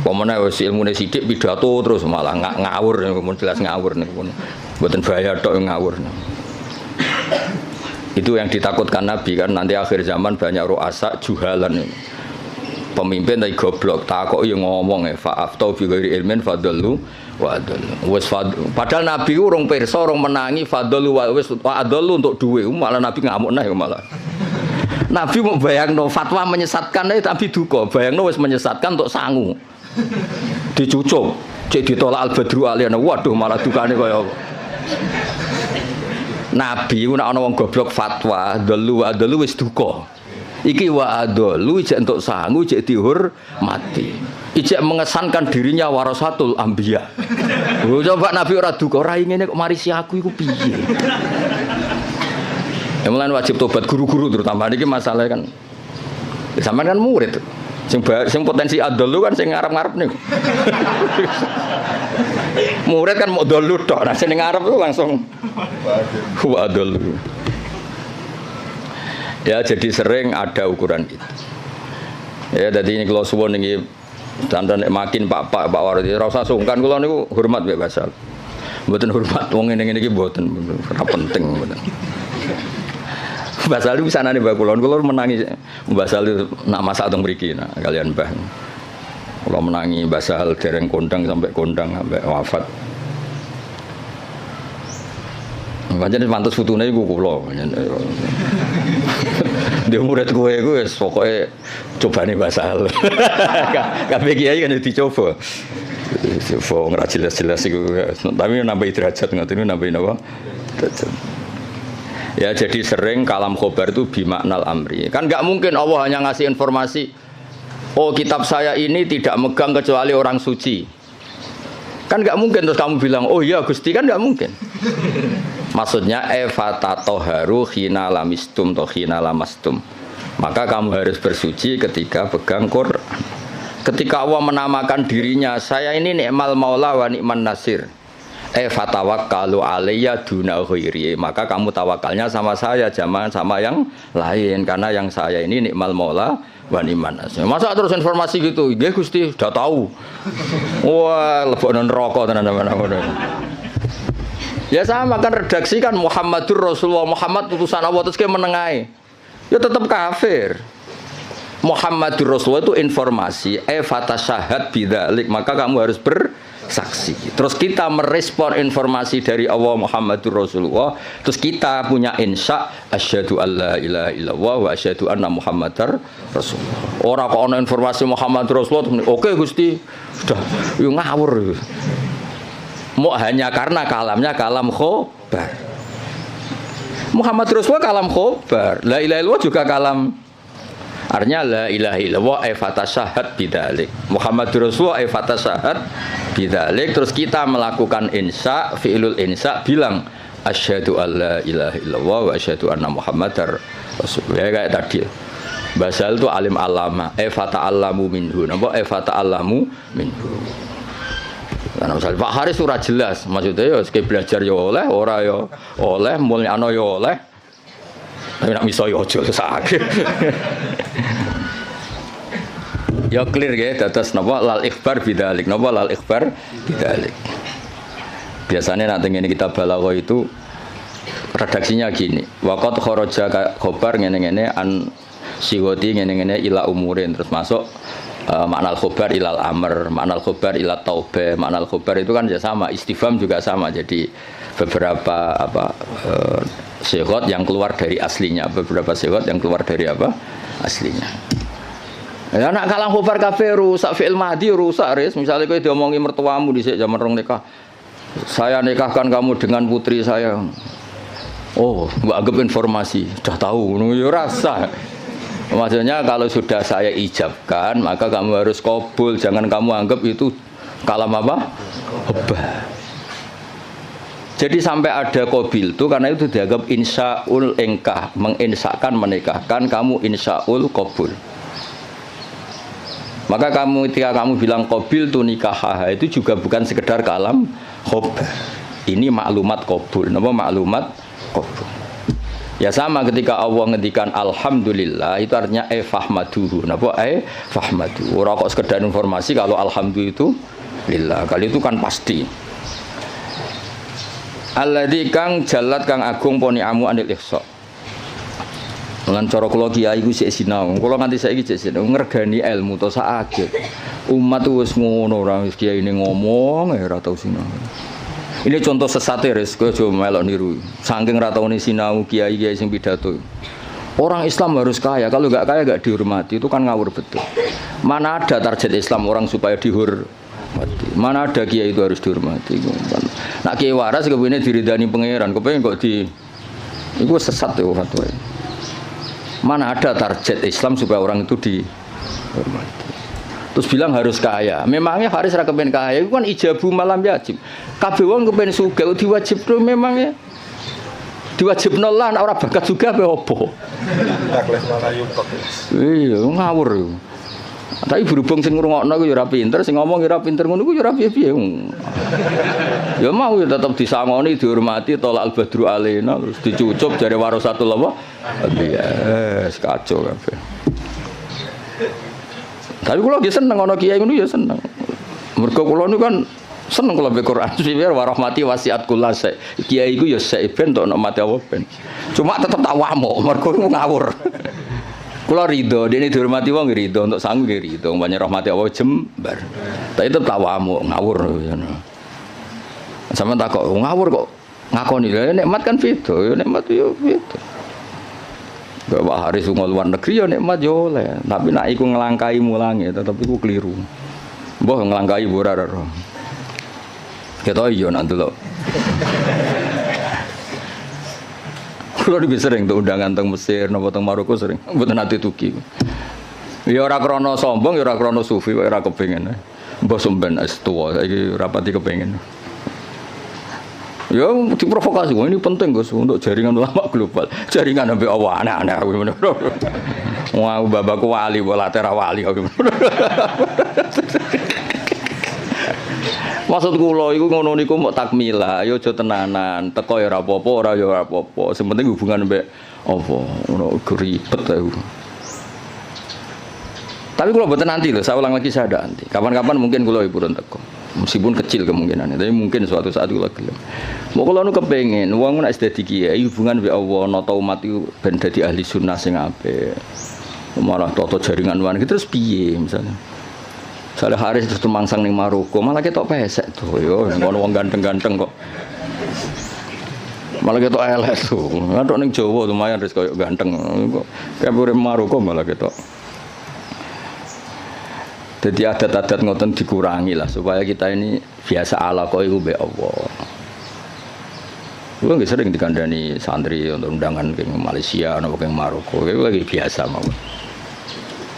Pemene wis ilmune sithik pidato terus malah ngawur niku jelas ngawur niku. Mboten bahaya tok ngawur. Itu yang ditakutkan Nabi kan nanti akhir zaman banyak ru'asa juhalan. Pemimpin tapi goblok, takoki ngomong fa'aftau bi ghairi ilmin fadallu wa adallu. Wis padahal Nabi urung pirsa, urung menangi fadallu wa wis adallu untuk duwe, malah Nabi ngamuk nah malah. Nabi mau bayangno fatwa menyesatkan tapi duka, bayangno wis menyesatkan untuk sangu. Dicucuk, cek ditolak al-badru aliyana. Waduh malah dukane kaya apa. Nabi ku nek ana wong goblok fatwa, dalu wa dalu wis duka. Iki wa adalu ijek entuk sangu, ijek dihormati. Ijek mengesankan dirinya warasatul anbiya. Coba Nabi ora duka, ora ngene kok marisi aku iku piye? Ya mulane wajib tobat guru-guru terutama niki masalah kan. Sampeyan kan murid. Sing potensi adalu kan sing ngarep-ngarep niku. Murid kan mau dalu tok, nah sing ngarep itu langsung wa adalu. Ya jadi sering ada ukuran itu. Ya jadi ini kalau suwon ini dandan makin Pak Wardi rasa sungkan kalau niku hormat Mbak Basal. Mboten hormat wong ngene iki mboten ora penting mboten. Basal itu bisa nane Mbak Kulon menangi Basal itu nak masak teng mriki nah kalian Mbah. Kalau menangi Basal dereng kondang sampai wafat. Pancen pantes futune iku kula. Dia murid gue pokoknya coba nih bahasa hal. Kabeh kiai kan dicoba. Coba nggak jelas-jelas itu. Tapi nambah derajat nggak ini nambahin apa? Ya jadi sering kalam khobar itu bimaknal amri. Kan nggak mungkin Allah hanya ngasih informasi. Oh kitab saya ini tidak megang kecuali orang suci. Kan nggak mungkin terus kamu bilang oh iya Gusti, kan nggak mungkin. Maksudnya efatatoharu khina lamistum to khina lamastum. Maka kamu harus bersuci ketika pegang Quran. Ketika Allah menamakan dirinya, saya ini ni'mal maula wa ni'man nasir. Fatawakkalu alayya duna ghairi. Maka kamu tawakalnya sama saya, jangan sama yang lain, karena yang saya ini ni'mal maula wa ni'man nasir. Masa terus informasi gitu? Nggih Gusti, sudah tahu. Wah, lebokno neraka tenan-tenan. Ya sama kan redaksi kan Muhammadur Rasulullah, Muhammad utusan Allah, terus kayak menengahi. Ya tetap kafir. Muhammadur Rasulullah itu informasi, fatasyahat bidzalik, maka kamu harus bersaksi. Terus kita merespon informasi dari Allah Muhammadur Rasulullah, terus kita punya insya asyhadu alla ilaha illallah wa asyhadu anna Muhammadar Rasulullah. Ora kok ana informasi Muhammadur Rasulullah, oke Gusti, sudah yo ngawur. Mau hanya karena kalamnya kalam khobar. Muhammad Rasulullah kalam khobar. La ilaha illallah juga kalam. Artinya la ilaha illallah fatasyahat bidzalik. Muhammad Rasulullah fatasyahat bidzalik. Terus kita melakukan insya, fi'lul insya, bilang asyhadu alla ilaha illallah wa asyhadu anna Muhammadar Rasulullah. Ya, kayak tadi. Basal itu alim alama, fata'allamu minhu. Napa fata'allamu minhu. Karena misalnya Pak Haris surah jelas, maksudnya ya sekali belajar ya oleh, ora ya oleh, mulyano ya oleh, tapi nak miso ya ojo sakit. Ya clear ya, dados napa lal ikhbar bidzalik, napa lal ikhbar bidzalik. Biasanya nanti ini kita balaghah itu redaksinya gini, waqad kharaja khobar ngene-ngene an siwati ngene-ngene ila umurin, terus masuk makna al-khobar ilal amr, makna al-khobar ila taubah, makna al-khobar itu kan ya sama, istifham juga sama. Jadi beberapa sighot yang keluar dari aslinya, beberapa sighot yang keluar dari apa? Aslinya. Ya nak kalam khobar kabeh rusak, fi'il madhi rusak ris. Misalnya kowe diomongi mertuamu dhisik zaman rong nikah. Saya nikahkan kamu dengan putri saya. Oh, mbok anggap informasi, sudah tahu ngono ya rasa. Maksudnya kalau sudah saya ijabkan, maka kamu harus qabul. Jangan kamu anggap itu kalam apa? Hobah. Jadi sampai ada qabil itu karena itu dianggap insyaul engkah, menginsyakan menikahkan, kamu insyaul qabul. Maka kamu ketika kamu bilang qabil tu nikah, itu juga bukan sekedar kalam hobah. Ini maklumat qabul. Napa maklumat qabul? Ya sama ketika Allah ngendikan alhamdulillah itu artinya fahmaduhu. Napa fahmadu. Ora kok sekedar informasi kalau alhamdulillah itu lillah. Kali itu kan pasti. Alladzi kang jalat kang agung poni amu anil ihsa. Lan cara kula kiai iku sik sinau. Kula nganti saiki sik sinau ngregani ilmu to sak umat wis ngono ora wis kiai ini ngomong ora tau sinau. Ini contoh sesat res, kowe aja melok niru. Saking ra taune sinau kiai-kiai sing pidato. Orang Islam harus kaya, kalau enggak kaya enggak dihormati, itu kan ngawur betul. Mana ada target Islam orang supaya dihormati. Mana ada kiai itu harus dihormati. Nak kiai waras kepengine diridani pangeran, kepengin kok di iku sesat ya fatwa. Mana ada target Islam supaya orang itu dihormati. Terus bilang harus kaya. Memangnya Haris ra kepen kaya, itu kan ijabu malam yajib. Kabeh wong kepen sugih diwajibno memangnya. Diwajibno lah ora bakat juga apa opo. Iya, ngawur. Tapi berhubung sing ngrungokno ku ya ora pinter, sing ngomong ya ora pinter ngono ku ya ora piye-piye. Ya mau ya tetep disangoni, dihormati, tolak al-badru alaina, terus dicucup jare warasatul apa? Iya, kacau kabeh. Tapi kula nggih seneng ana kiai ngono ya seneng. Mergo kula niku kan seneng kula baca Quran. Biar warahmati wasiat kula sek. Kiai iku ya sek ben tok mati apa ben. Cuma tetep tak wamuk mergo ngawur. Kula ridho, dene dihormati wong ridho, untuk sangu nggih ridho, banyak rahmati Allah jembar. Tapi tetep tak wamuk ngawur ngono. Sampeyan tak kok ngawur kok ngakoni lha nikmat kan beda, ya nikmat yo beda. Pak Haris lunga luar negeri ya nikmat yo oleh, tapi nak iku ngelangkai mulange tetep iku keliru. Mbah ngelangkai ora ora. Ketok yo nak delok. Kulo iki sering tuh undangan teng Mesir napa teng Maroko sering, mboten ate tuki. Ya ora krana sombong, ya ora krana sufi, ora kepengin. Mbah sampean es tuwa saiki rapati kepengin. Ya diprovokasi, ini penting Gus untuk jaringan ulama global. Jaringan sampai Allah aneh-aneh. Wah, babakku wali, bola tera wali. Maksud kula iku ngono niku mok takmila, ya aja tenanan. Teko ya ora apa-apa, ora ya ora apa-apa. Sing penting hubungan mbek apa, ngono ribet aku. Tapi kula mboten nanti lho, saya ulang lagi saya ada nanti. Kapan-kapan mungkin kula purun teko. Meskipun kecil kemungkinannya, tapi mungkin suatu saat kula gelem. Mau kula nu kepengin wong nek dadi kiai hubungan mbek Allah, nata umat iku ben dadi ahli sunnah sing apik. Malah toto jaringan wan terus piye misalnya. Saleh Haris terus mangsang ning Maroko, malah ketok pesek tuh yo ngono wong ganteng-ganteng kok. Malah ketok elek tuh. Ngatok ning Jawa lumayan wis koyo ganteng kok. Kayak urip Maroko malah ketok. Jadi adat-adat ngoten dikurangi lah supaya kita ini biasa ala kok iku mbek Allah. Kulo nggih sering dikandani santri untuk undangan ke Malaysia napa ke Maroko, itu lagi biasa mawon.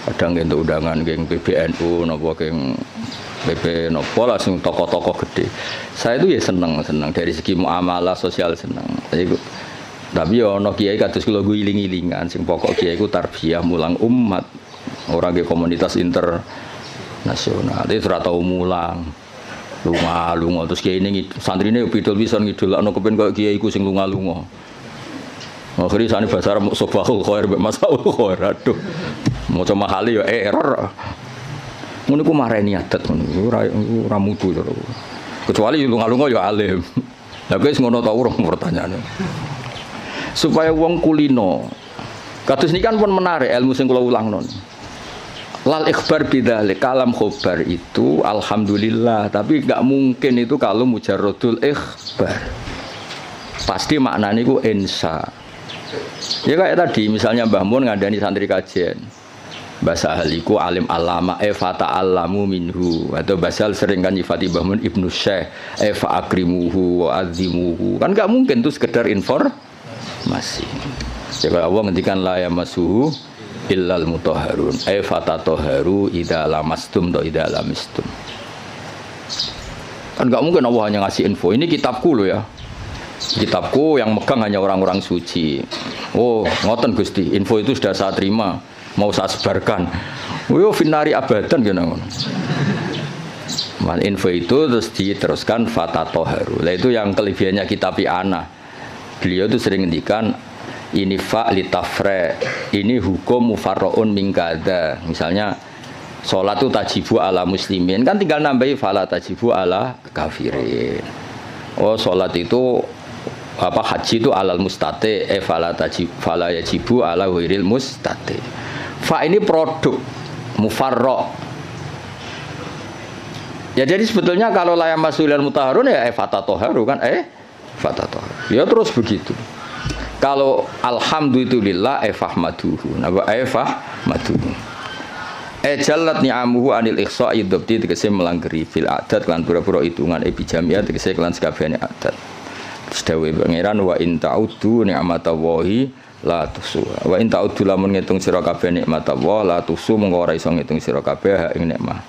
Kadang untuk undangan ke PBNU napa ke PP napa lah sing tokoh-tokoh gede. Saya itu ya seneng dari segi muamalah sosial seneng. Tapi ya ana kiai kados kula iling-ilingan sing pokok kiai iku tarbiyah mulang umat. Ora ke komunitas internasional. Itu ora tau mulang. Lunga terus kiai ini santrine pidol pisan ngidolakno kepen koyo kiai iku sing lunga-lunga. Akhire sane bahasa Arab sobahul khair mbek masaul khair. Aduh. Maca mahali ya error. Ngono ku mareni adat ngono. Ora mutu to. Kecuali lunga-lunga ya alim. Lah wis ngono ta urung pertanyaane. Supaya wong kulino. Kados niki kan pun menarik ilmu sing kula ulangno. Lal ikhbar bidzalik kalam khobar itu alhamdulillah, tapi enggak mungkin itu kalau mujarradul ikhbar. Pasti maknanya itu insya. Ya kayak tadi misalnya Mbah Mun ngandani santri kajian. Bahasa ahliku alim alama fata alamu minhu, atau basal sering kan nyifati Mbah Mun Ibnu Syekh fa akrimuhu wa azimuhu. Kan enggak mungkin itu sekedar informasi. Ya kalau Allah ngendikan la yamassuhu illal mutahharun fatatoharu idza lamastum do idza lamistum. Kan enggak mungkin Allah hanya ngasih info. Ini kitabku loh ya. Kitabku yang megang hanya orang-orang suci. Oh, ngoten Gusti, info itu sudah saya terima, mau saya sebarkan. Yo finari abadan gitu ngono. Info itu terus diteruskan fatatoharu. Lah itu yang kelebihannya kitab ana. Beliau itu sering ngendikan ini fa litafre, ini hukum mufarraun min kada. Misalnya salat itu tajibu ala muslimin, kan tinggal nambahi fala tajibu ala kafirin. Oh, salat itu apa haji itu alal mustate fala yajibu ala ghairil mustate. Fa ini produk mufarra. Ya jadi sebetulnya kalau la yamasul mutahharun ya fatatoharu kan fatatoharu. Ya terus begitu. Kalau alhamdulillah fahmaduhu. Napa fahmaduhu. Jalat ni'amuhu anil ihsa'i dzabti tegese melanggeri fil adat lan pura-pura hitungan bijamiah tegese kelan sakabehane adat. Sedawe pangeran wa in ta'uddu ni'matallahi la tuhsuha. Wa in ta'uddu lamun ngitung sira kabeh nikmatallahi la tuhsu mengko ora iso ngitung sira kabeh ing nikmah.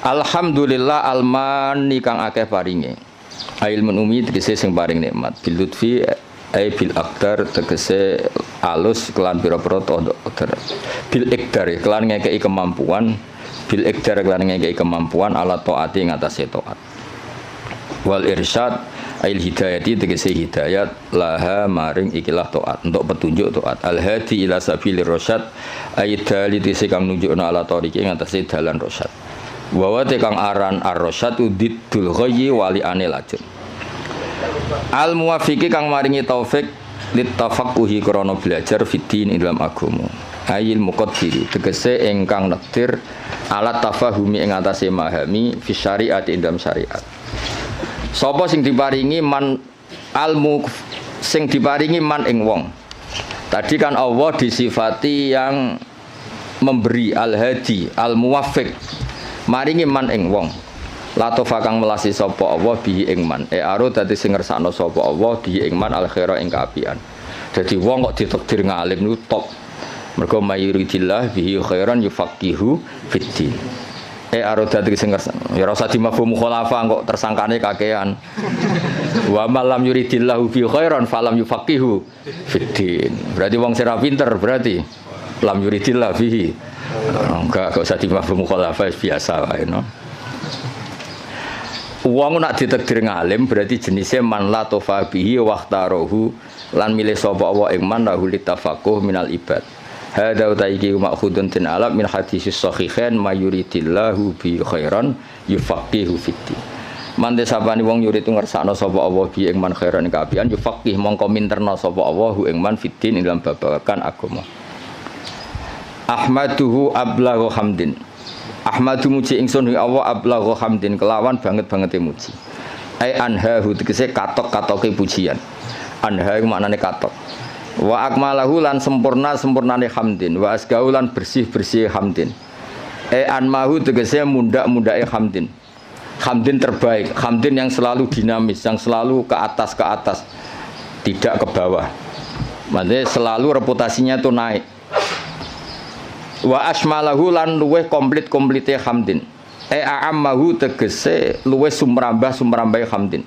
Alhamdulillah almani kang akeh paringe. Ilmun umi tegese sing paring nikmat bil lutfi bil aqdar tegese alus kelan pira-pira qadar bil iqdar kelan ngekeki kemampuan bil iqdar kelan ngekeki kemampuan ala taati ngatasé taat wal irsyad ail hidayati tegese hidayat laha maring ikilah taat untuk petunjuk taat al hadi ila sabilir rasyad aidali tegese kang nunjukna ala tariqi ngatasé dalan rasyad wa kang aran ar-rasyad udiddul ghayyi wali anil lajun al muwafiqi kang maringi taufik litafaqquhi krana belajar fiddin ing dalam agama ayil muqaddiri tegese ingkang nektir alat tafahumi ing atase memahami fi syariat ing dalam syariat. Sapa sing diparingi man almu sing diparingi man ing wong Tadi kan Allah disifati yang memberi al-hadi, al-muwaffiq. Maringi man ing wong. Latofa kang melasi sapa Allah bihi ing man. Aro dadi sing ngersakno sapa Allah bihi ing man al-khaira ing kaapian. Dadi wong kok ditakdir ngalim niku top. Mergo mayuridillah bihi khairan yufaqihu fiddin. Aro dadi sing ngersakno. Ya ora usah dimafhum khulafa kok tersangkane kakean. Wa malam yuridillahu bihi khairan falam yufaqihu fiddin. Berarti wong sing ra pinter berarti lam yuridillah bihi. Enggak usah dimafhum khulafa biasa wae no. Wong nak ditakdir ngalim berarti jenisnya man la tofa bihi waqtarohu lan milih sapa Allah ing man lahu litafaqquh minal ibad. Hadza utaiki ma'khudun tin alam min hadisis sahihain mayuridillahu bi khairan yufaqihu fiddin. Mante sapane wong yurid ngersakno sapa Allah bi ing man khairan kaapian yufaqih mongko minterna sapa Allah ing man fiddin ing dalam babagan agama. Ahmaduhu ablaghu hamdin. Ahmadu muji ingsun ing Allah ablaghu hamdin kelawan banget-bangete muji. Ai anhahu tegese katok-katoke pujian. Anha iku maknane katok. Wa akmalahu lan sempurnane hamdin, wa asgau lan bersih-bersih hamdin. Anmahu tegese mundak-mundake hamdin. Hamdin terbaik, hamdin yang selalu dinamis, yang selalu ke atas, tidak ke bawah. Maksudnya selalu reputasinya itu naik. Wa asmalahu lan luweh komplit-komplite hamdin. A'ammahu tegese luweh sumrambah hamdin.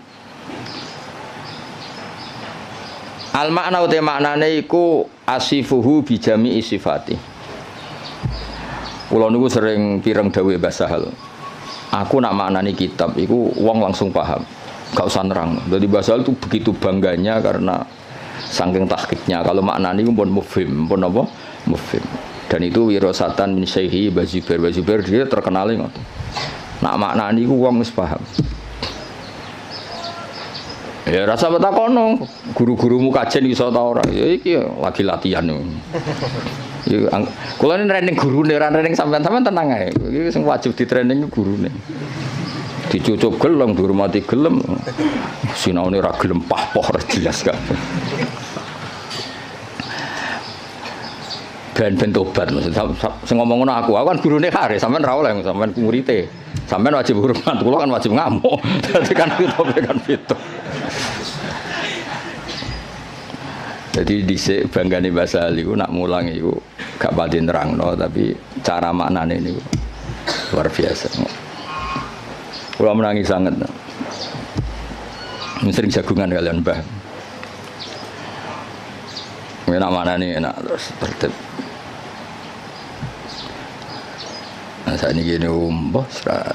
Al makna uta maknane iku asifuhu bi jami'i sifati. Kula niku sering pireng dawuh Mbah Sahal. Aku nak maknani kitab iku wong langsung paham. Gak usah nerang. Jadi Mbah Sahal itu begitu bangganya karena saking tahqiqnya. Kalau maknani iku pun mufhim, pun apa? Mufhim. Dan itu wirasatan min syaihi Bazubair dia terkenal ngoten. Nak maknani iku wong wis paham. Ya rasa betakono, guru-gurumu kajen iso ta ora? Ya iki lagi latihan. Ya kula ini training gurune, ora training sampean-sampean tenang ae. Iki sing wajib di training gurune. Dicucup gelem, dihormati gelem. Sinaune ora gelem pah-poh ora jelas kan. Ben tobat maksud sing ngomong ngono aku kan gurune kare sampean ra oleh sampean murid-e. Sampean wajib hormat, kula kan wajib ngamuk. Dadi kan itu. Jadi dhisik banggane Mbah Sahal iku nak mulang iku gak pati nerangno tapi cara maknane niku luar biasa. Kula menangi sangat. Sering jagungan kalian Mbah. Enak maknane enak terus tertib. Nah saat ini gini mbah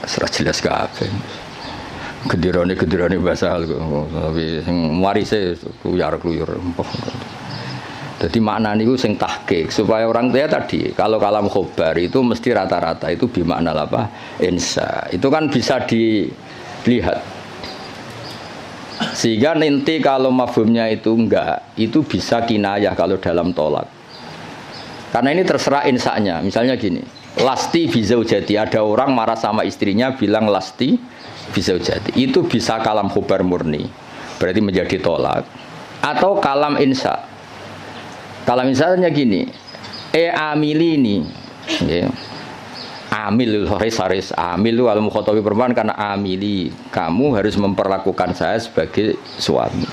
serah jelas kabeh. Kedirane Mbah Sahal kok tapi sing warise kluyur mbah. Jadi makna niku sing tahqiq supaya orang tua tadi kalau kalam khobar itu mesti rata-rata itu bimakna apa? Insa. Itu kan bisa dilihat. Sehingga nanti kalau mafhumnya itu enggak, itu bisa kinayah kalau dalam tolak. Karena ini terserah insanya. Misalnya gini, lasti bizaujati, ada orang marah sama istrinya bilang lasti bizaujati. Itu bisa kalam khobar murni. Berarti menjadi tolak. Atau kalam insa. Kalau misalnya gini, amilini, ya. Amil haris amil al mukhatabi perempuan karena amili, kamu harus memperlakukan saya sebagai suami.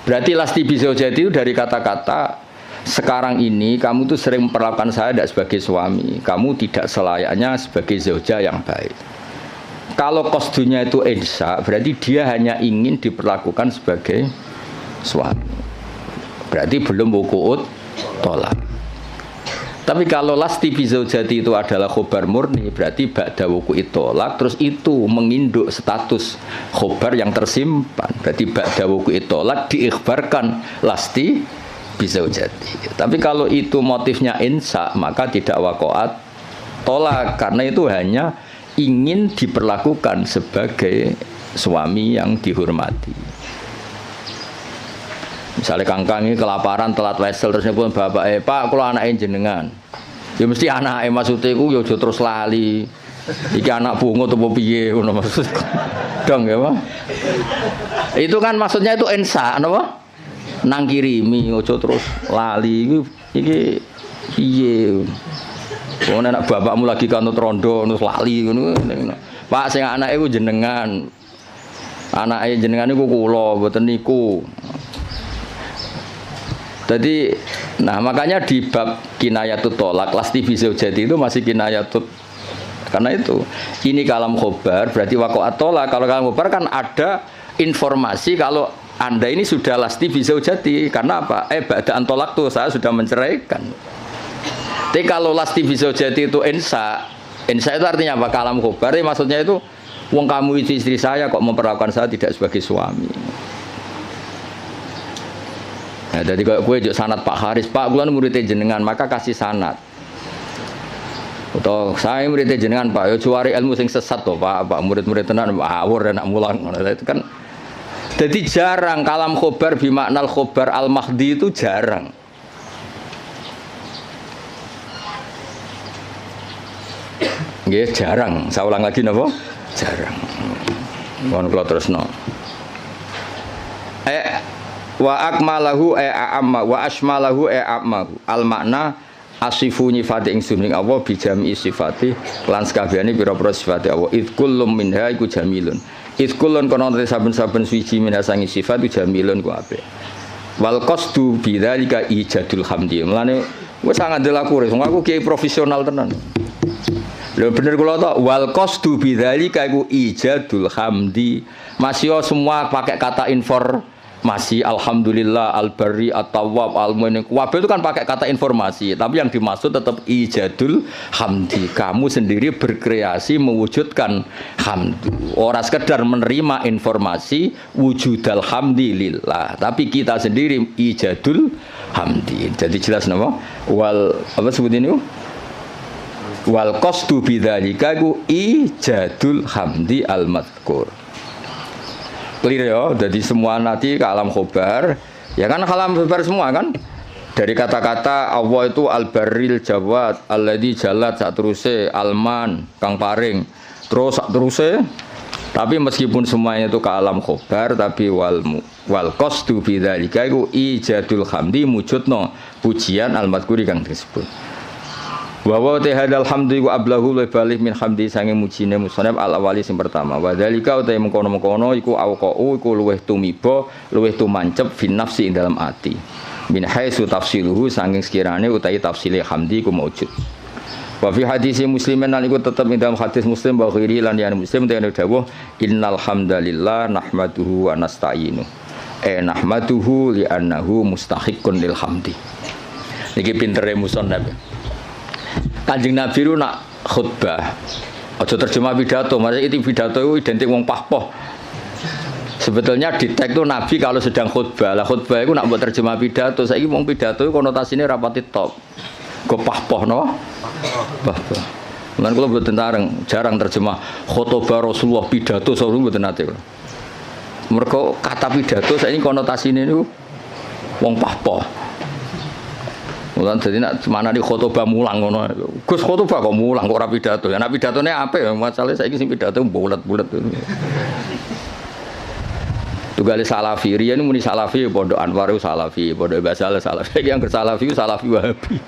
Berarti lasti bizaujati itu dari kata-kata sekarang ini kamu tuh sering memperlakukan saya tidak sebagai suami, kamu tidak selayaknya sebagai zauja yang baik. Kalau qasdunya itu insa, berarti dia hanya ingin diperlakukan sebagai suami. Berarti belum wuku'ut tolak. Tapi kalau lasti bizaujati itu adalah khobar murni, berarti ba'da wuku'it tolak, terus itu menginduk status khobar yang tersimpan. Berarti ba'da wuku'it tolak diikhbarkan lasti bizaujati. Tapi kalau itu motifnya insa, maka tidak wakoat tolak, karena itu hanya ingin diperlakukan sebagai suami yang dihormati. Misalnya kangkang ini kelaparan telat wesel terus nyebut bapak Pak kalau anaknya jenengan ya mesti anaknya maksudnya itu ya terus lali iki anak bungo atau piye ngono maksud dong ya Pak itu kan maksudnya itu ensa apa nang kirimi ojo terus lali iki piye. Wong anak bapakmu lagi kanut rondo terus lali ngono. Pak sing anake ku jenengan. Anake jenengan niku kula mboten niku. Jadi, nah makanya di bab kinayatut tolak, lasti bizaujati itu masih kinayatut. Karena itu, ini kalam khobar, berarti waqa'at tolak. Kalau kalam khobar kan ada informasi kalau Anda ini sudah lasti bizaujati. Karena apa? Ba'da'an tolak tuh saya sudah menceraikan. Tapi kalau lasti bizaujati itu insa itu artinya apa? Kalam khobar, maksudnya itu, wong kamu itu istri saya kok memperlakukan saya tidak sebagai suami. Nah, jadi kalau gue juk sanad Pak Haris, Pak gue muridnya jenengan, maka kasih sanad. Atau saya muridnya jenengan Pak, yo cuari ilmu sing sesat toh Pak, murid-murid tenan awur dan nak mulang. Itu kan, jadi jarang kalam khobar bimaknal khobar al mahdi itu jarang. Nggih jarang. Saya ulang lagi napa? Jarang. Mohon kula terusno. Wa akmalahu a'amma wa asmalahu a'ammahu al makna asifu nyifati ingsun ing Allah bi jami sifati lan sakabehane pira-pira sifate Allah id kullum minha iku jamilun id kullun kono saben-saben suci minha sangi sifat iku jamilun ku apik wal qasdu bidzalika ijadul hamdi mulane wis sangat delaku wong aku kiai profesional tenan lho bener kula to wal qasdu bidzalika iku ijadul hamdi masih semua pakai kata masih alhamdulillah al-barri at-tawwab al-mu'min wabil itu kan pakai kata informasi tapi yang dimaksud tetap ijadul hamdi kamu sendiri berkreasi mewujudkan hamdu orang sekedar menerima informasi wujudal hamdi lillah tapi kita sendiri ijadul hamdi jadi jelas nama wal apa sebut ini wal qasdu bidzalika iku ijadul hamdi al-madhkur clear ya, jadi semua nanti ke alam khobar ya kan alam khobar semua kan dari kata-kata Allah itu al-barril jawad alladzi jalat sak teruse alman kang paring terus sak teruse tapi meskipun semuanya itu ke alam khobar tapi wal qasdu bidzalika iku ijadul hamdi mujudno pujian al-madhkuri kang disebut wa wa tahadal hamdi wa ablahu li balih min hamdi sange mujine musannaf al awali sing pertama wa dzalika uta mengkono-mengkono iku auqau iku luweh tumiba luweh tumancep fin nafsi ing dalam ati min haitsu tafsiluhu sange sekirane utahi tafsile hamdi ku maujud wa fi hadis muslimin lan iku tetep ing dalam hadis muslim wa ghairi lan ya muslim dene dawuh innal hamdalillah nahmaduhu wa nasta'inu nahmaduhu li annahu mustahiqqun lil hamdi niki pintere musannaf Kanjeng Nabi itu nak khutbah aja terjemah pidato maksudnya itu pidato itu identik wong pahpoh sebetulnya di teks itu Nabi kalau sedang khutbah lah khutbah itu nak buat terjemah pidato saya ini wong pidato itu konotasinya rapati top kok pahpoh no pahpoh kan kalau buat jarang terjemah khutbah Rasulullah pidato selalu buat nanti mereka kata pidato saya ini konotasinya itu wong pahpoh mulan jadi nak mana di khotbah mulang ngono. Gus khotbah kok mulang kok ora pidato. Ya nek pidatone apik ya masalahe saiki sing pidato bulet-bulet. Tugale salafi riyen muni salafi pondok Anwar salafi, pondok Basal salafi. Iki yang salafi salafi Wahabi.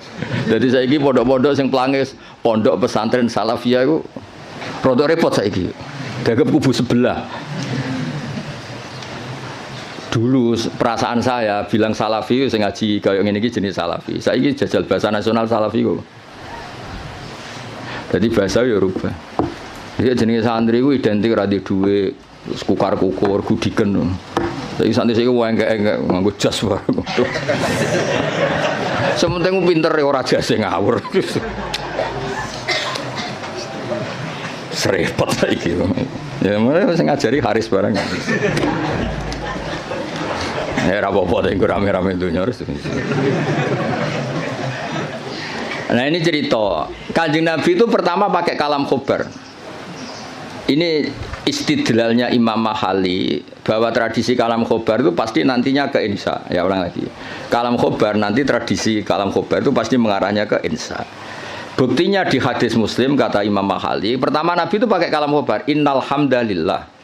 Jadi saiki pondok-pondok sing pelangis pondok pesantren salafiyah iku rada repot saiki. Dagep kubu sebelah. Dulu perasaan saya bilang salafi sing ngaji kaya ngene iki jenis salafi. Saiki jajal bahasa nasional salafi kok. Jadi bahasa ya rubah. Dia jenenge santri ku identik ra di dhuwit, kukar-kukur, gudiken. Saiki santri saiki engke-engke nganggo jas wae. Sementing pinter ora jase ngawur. Serepot saiki. Ya mulai sing ngajari Haris barang. Ya apa-apa tapi rame-rame dunia harus. Nah ini cerita Kanjeng Nabi itu pertama pakai kalam khobar. Ini istidlalnya Imam Mahali bahwa tradisi kalam khobar itu pasti nantinya ke insa. Ya ulang lagi. Kalam khobar nanti tradisi kalam khobar itu pasti mengarahnya ke insa. Buktinya di hadis Muslim kata Imam Mahali, pertama Nabi itu pakai kalam khobar. Innal hamdalillah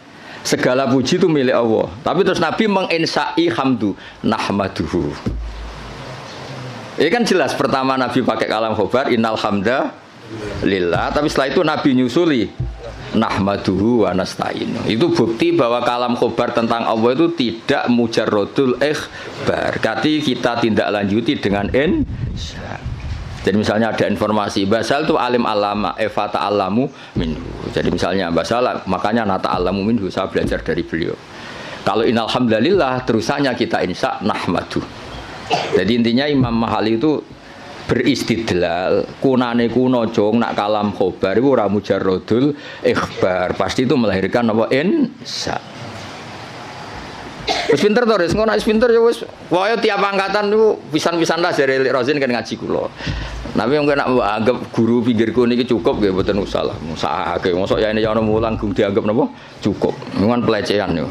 Segala puji itu milik Allah. Tapi terus Nabi menginsai hamdu nahmaduhu. Ini kan jelas pertama Nabi pakai kalam khobar innal hamda lillah, tapi setelah itu Nabi nyusuli nahmaduhu wa nasta'inu. Itu bukti bahwa kalam khobar tentang Allah itu tidak mujarrodul ikhbar. Berarti kita tindak lanjuti dengan insya. Jadi misalnya ada informasi Basal itu alim alama Eva ta'alamu minhu. Jadi misalnya Basal makanya nata alamu minhu, saya belajar dari beliau. Kalau innalhamdulillah terusannya kita insya nahmadu. Jadi intinya Imam Mahali itu beristidlal kunane kuno cong nak kalam khobar itu ora mujarrodul ikhbar, pasti itu melahirkan apa insya. Wis pinter to, ngono wis pinter ya wis. Wae tiap angkatan niku pisan-pisan lah jare Rozin kan ngaji kula. Tapi mungkin nak anggap guru pinggirku niki cukup nggih mboten usah lah. Musahake mosok ya ini ya ono mulang gung dianggap napa? Cukup. Ngan pelecehan yo.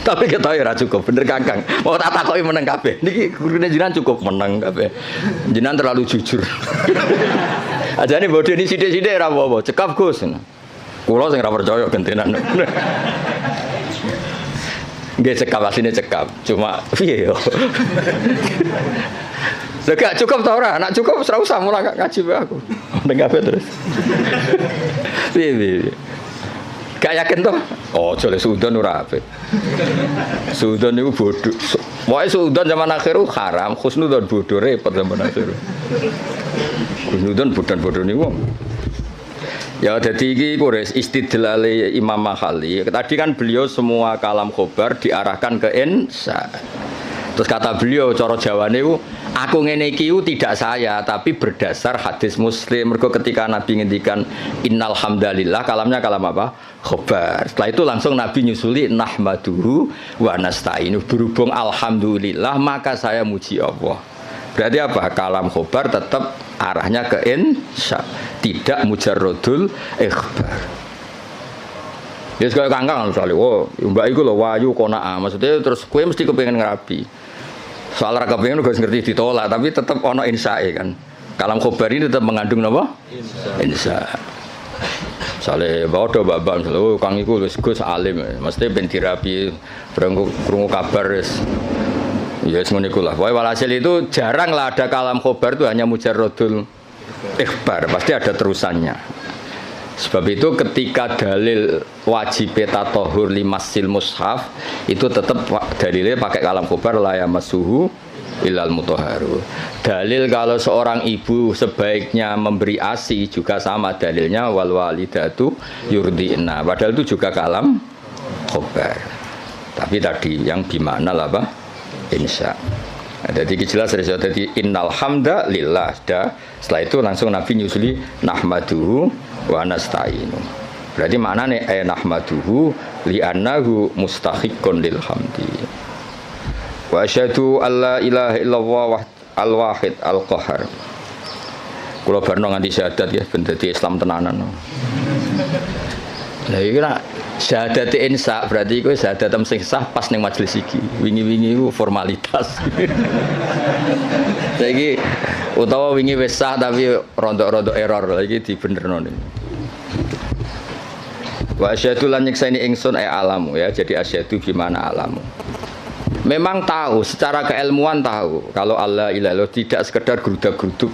Tapi kita ya ora cukup, bener Kakang. Mau tak takoki meneng kabeh. Niki gurune jenengan cukup meneng kabeh. Jenengan terlalu jujur. Ajane bodho ini sithik-sithik ora apa-apa, cekap Gus. Kula sing ora percaya gentenan. Nggih cekap asline cekap, cuma piye yo. Gak cukup ta ora? Nek cukup ora usah mulai ngaji wae aku. Meneng kabeh terus. Piye. Gak yakin toh? Oh, jole suudon ora apik. Suudon niku bodho. Wae suudon zaman akhir haram, khusnudon bodho repot zaman akhir. Khusnudon bodho niku. Ya dadi iki kures istidlale Imam Mahali. Tadi kan beliau semua kalam khobar diarahkan ke insya. Terus kata beliau cara Jawane ku aku ngene iki tidak saya tapi berdasar hadis Muslim. Mergo ketika Nabi ngendikan innal hamdalillah kalamnya kalam apa? Khobar. Setelah itu langsung Nabi nyusuli nahmaduhu wa nasta'inu. Berhubung alhamdulillah maka saya muji Allah. Berarti apa? Kalam khobar tetap arahnya ke insya, tidak mujarrodul ikhbar. Ya sekali kangkang misalnya, oh mbak itu loh wayu kona'ah, maksudnya terus kue mesti kepengen ngerabi. Soal raka pengen gue ngerti ditolak, tapi tetap ono insya kan. Kalam khobar ini tetap mengandung apa? Insya. Misalnya bawa do babak, misalnya oh kang iku gus alim, maksudnya ben dirabi, berengku kabar ya semuanya ikulah. Walhasil itu jarang lah ada kalam khobar itu hanya mujarrodul ikhbar, pasti ada terusannya. Sebab itu ketika dalil wajib tatohur limasil mushaf itu tetap dalilnya pakai kalam khobar la yamassuhu illal mutahharu. Dalil kalau seorang ibu sebaiknya memberi ASI juga sama dalilnya wal walidatu yurdina. Padahal itu juga kalam khobar. Tapi tadi yang bimana lah apa? Insya. Jadi jelas dari innal hamda lillah. Setelah itu langsung Nabi nyusuli nahmaduhu wa nasta'inu. Berarti maknanya nahmaduhu li'annahu mustahiqqun lil hamdi. Wa asyhadu alla ilaha illallah al-wahid al-qahar. Kula barno nganti syahadat ya ben dadi Islam tenanan. Lah iki nak syahadat insya berarti iku syahadat sing sah pas ning majelis iki. Wingi-wingi iku formalitas. Saiki utawa wingi wis sah tapi rontok-rontok error lagi dibenerno niku. Wa asyhadu lan nyekseni ingsun alamu ya. Jadi asyhadu gimana alamu. Memang tahu secara keilmuan tahu kalau Allah ilaha tidak sekedar gerudak-geruduk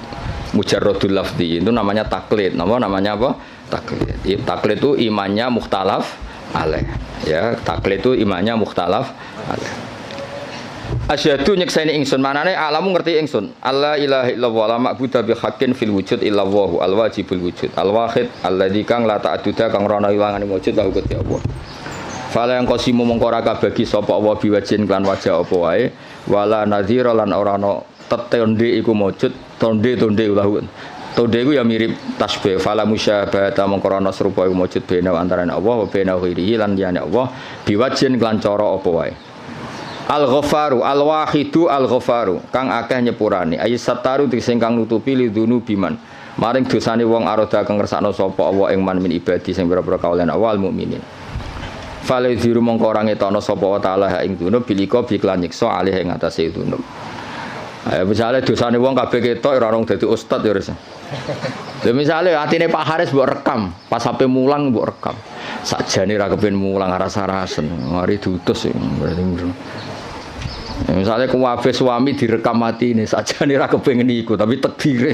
mujarrodul lafzi itu namanya taklid. Namanya apa? Taklid. Taklid itu imannya mukhtalaf alaih. Ya, taklid itu imannya mukhtalaf alaih. Asyhadu nyekseni ingsun manane alamu ngerti ingsun. Allah ilaha illallah la ma'budu bi haqqin fil wujud illallah al wajibul wujud al wahid alladzi kang la ta'duda kang ora ana ilangane wujud la Gusti Allah. Fala yang qasimu mongko ora kabagi sapa Allah biwajin kan wajah apa wae wala nadhira lan ora ana tetonde iku wujud tonde ulah. Tonde iku ya mirip tasbih fala musyabahata mongko ana serupa iku wujud bena antarané Allah wa bena ghairihi lan liyane Allah biwajin kan cara apa wae. Al-Ghafaru al-Wahidu al-Ghafaru kang akeh nyepurane ayat sataru sing kang nutupi lidunu biman maring dosane wong aroda kang ngersakno sapa Allah ing man min ibadi sing pira-pira kaulan awal mukminin fale diru mongko ora ngetono sapa wa taala ing dunub bilika biklan nyiksa alih ing atase dunub. Ayo misale dosane wong kabeh ketok ora dadi ustad ya wis. Lha misale atine Pak Haris mbok rekam pas sampe mulang mbok rekam Sakjane ra kepen mulang rasa-rasen. Mari diutus berarti. Misalnya kuwabe suami direkam mati ini sakjane ra kepengin iku tapi takdire.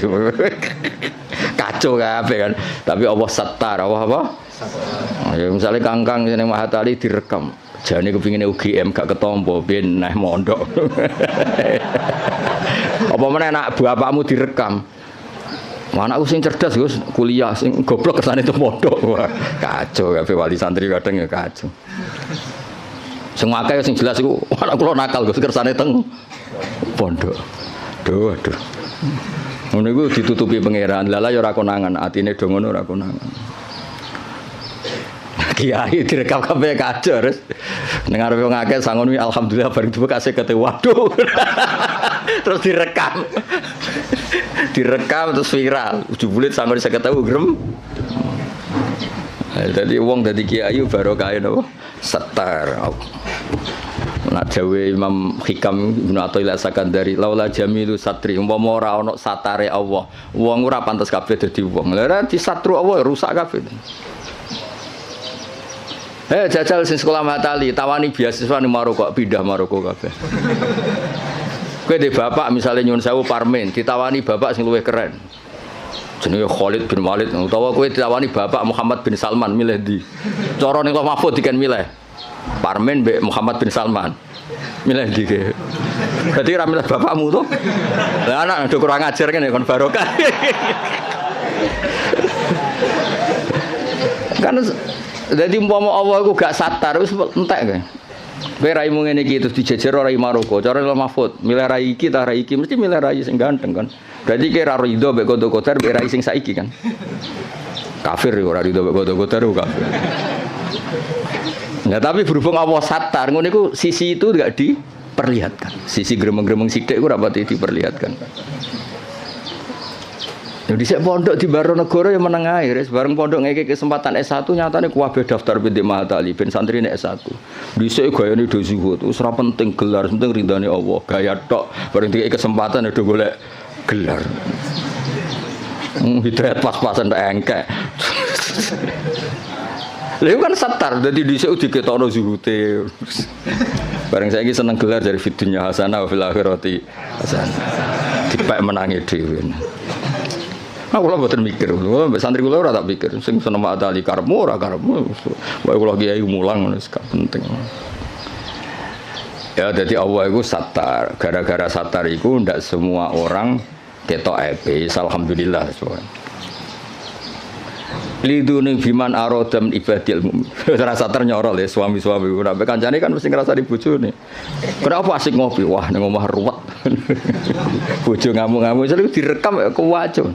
Kacau kabeh kan. Tapi Allah sattar, apa? Ya misalnya kangkang ning Mahatali direkam. Jane kepingine UGM gak ketompo ben neh mondok. Apa meneh anak bapakmu direkam. Anakku sing cerdas Gus, kuliah sing goblok kersane itu mondok. Wah, kacau kabeh wali santri kadang ya kacau. Sing akeh sing jelas iku anak kula nakal Gus kersane teng pondok. Aduh. Ngono iku ditutupi pangeran. Lala ya ora konangan, atine do ngono ora konangan. Kiai direkam kabeh kacau terus. Ning arepe wong akeh sangon wi alhamdulillah bareng dibuka kasih kate waduh. Terus direkam. Direkam terus viral. Jebule sangon 50.000 grem. Dadi wong dadi kiai barokah napa? Setar. Nak dawe Imam Hikam Ibnu Athaillah Sakandari laula jamilu satri umpama ora ana satare Allah wong ora pantes kabeh dadi wong. Lah disatru Allah rusak kabeh. Jajal sing sekolah Matali tawani beasiswa ning Maroko pindah Maroko kabeh. Kowe de bapak misale nyun sewu Parmen ditawani bapak sing luwih keren. Jenenge Khalid bin Walid utawa kowe ditawani bapak Muhammad bin Salman milih ndi? Cara ning Loh Mahfud diken milih. Parmen mbek Muhammad bin Salman. Milih ndi ke? Berarti ra milih bapakmu to? Lah anak do kurang ajar kene kon barokah. Kan dadi umpama Allah iku gak satar wis entek kae. Kowe raimu ngene iki terus dijejer rai Maroko, cara Loh Mahfud, milih rai iki ta rai iki mesti milih rai sing ganteng kan. Berarti kira rido mbek kodo-kodar mbek rai sing saiki kan. Kafir ora rido mbek kodo-kodar kafir. Nah tapi berhubung Allah satar, ngono iku sisi itu enggak diperlihatkan. Sisi gremeng-gremeng sithik ku rapati diperlihatkan. Jadi saya pondok di Baronegoro yang meneng ae, bareng pondok ngeke kesempatan S1 nyatane kuwabe daftar binti Mahatali ben santrine S1. Dhisik gayane do zuhud, wis ora penting gelar, penting ridane Allah. Gaya tok, bareng dikek kesempatan do golek gelar. Hidayat pas-pasan tak engkek. Lha kan satar dadi dhisik diketokno zuhute. Bareng saiki seneng gelar dari fidunya hasanah wa fil akhirati hasanah. Dipek menangi dhewe. Aku lah buatan mikir, santri kula ora tak pikir, sing seneng Mahatali karepmu ora karepmu, wae kula kiai mulang wis gak penting. Ya dadi Allah iku satar, gara-gara satar iku ndak semua orang ketok ape, alhamdulillah soalnya. Lidune biman arodam ibadil mukmin. Rasa ternyorol ya suami-suami ora kancane kan mesti ngrasa di bojone. Kenapa asik ngopi? Wah ning omah ruwet. Bojo ngamuk-ngamuk jadi direkam ya kuwaco.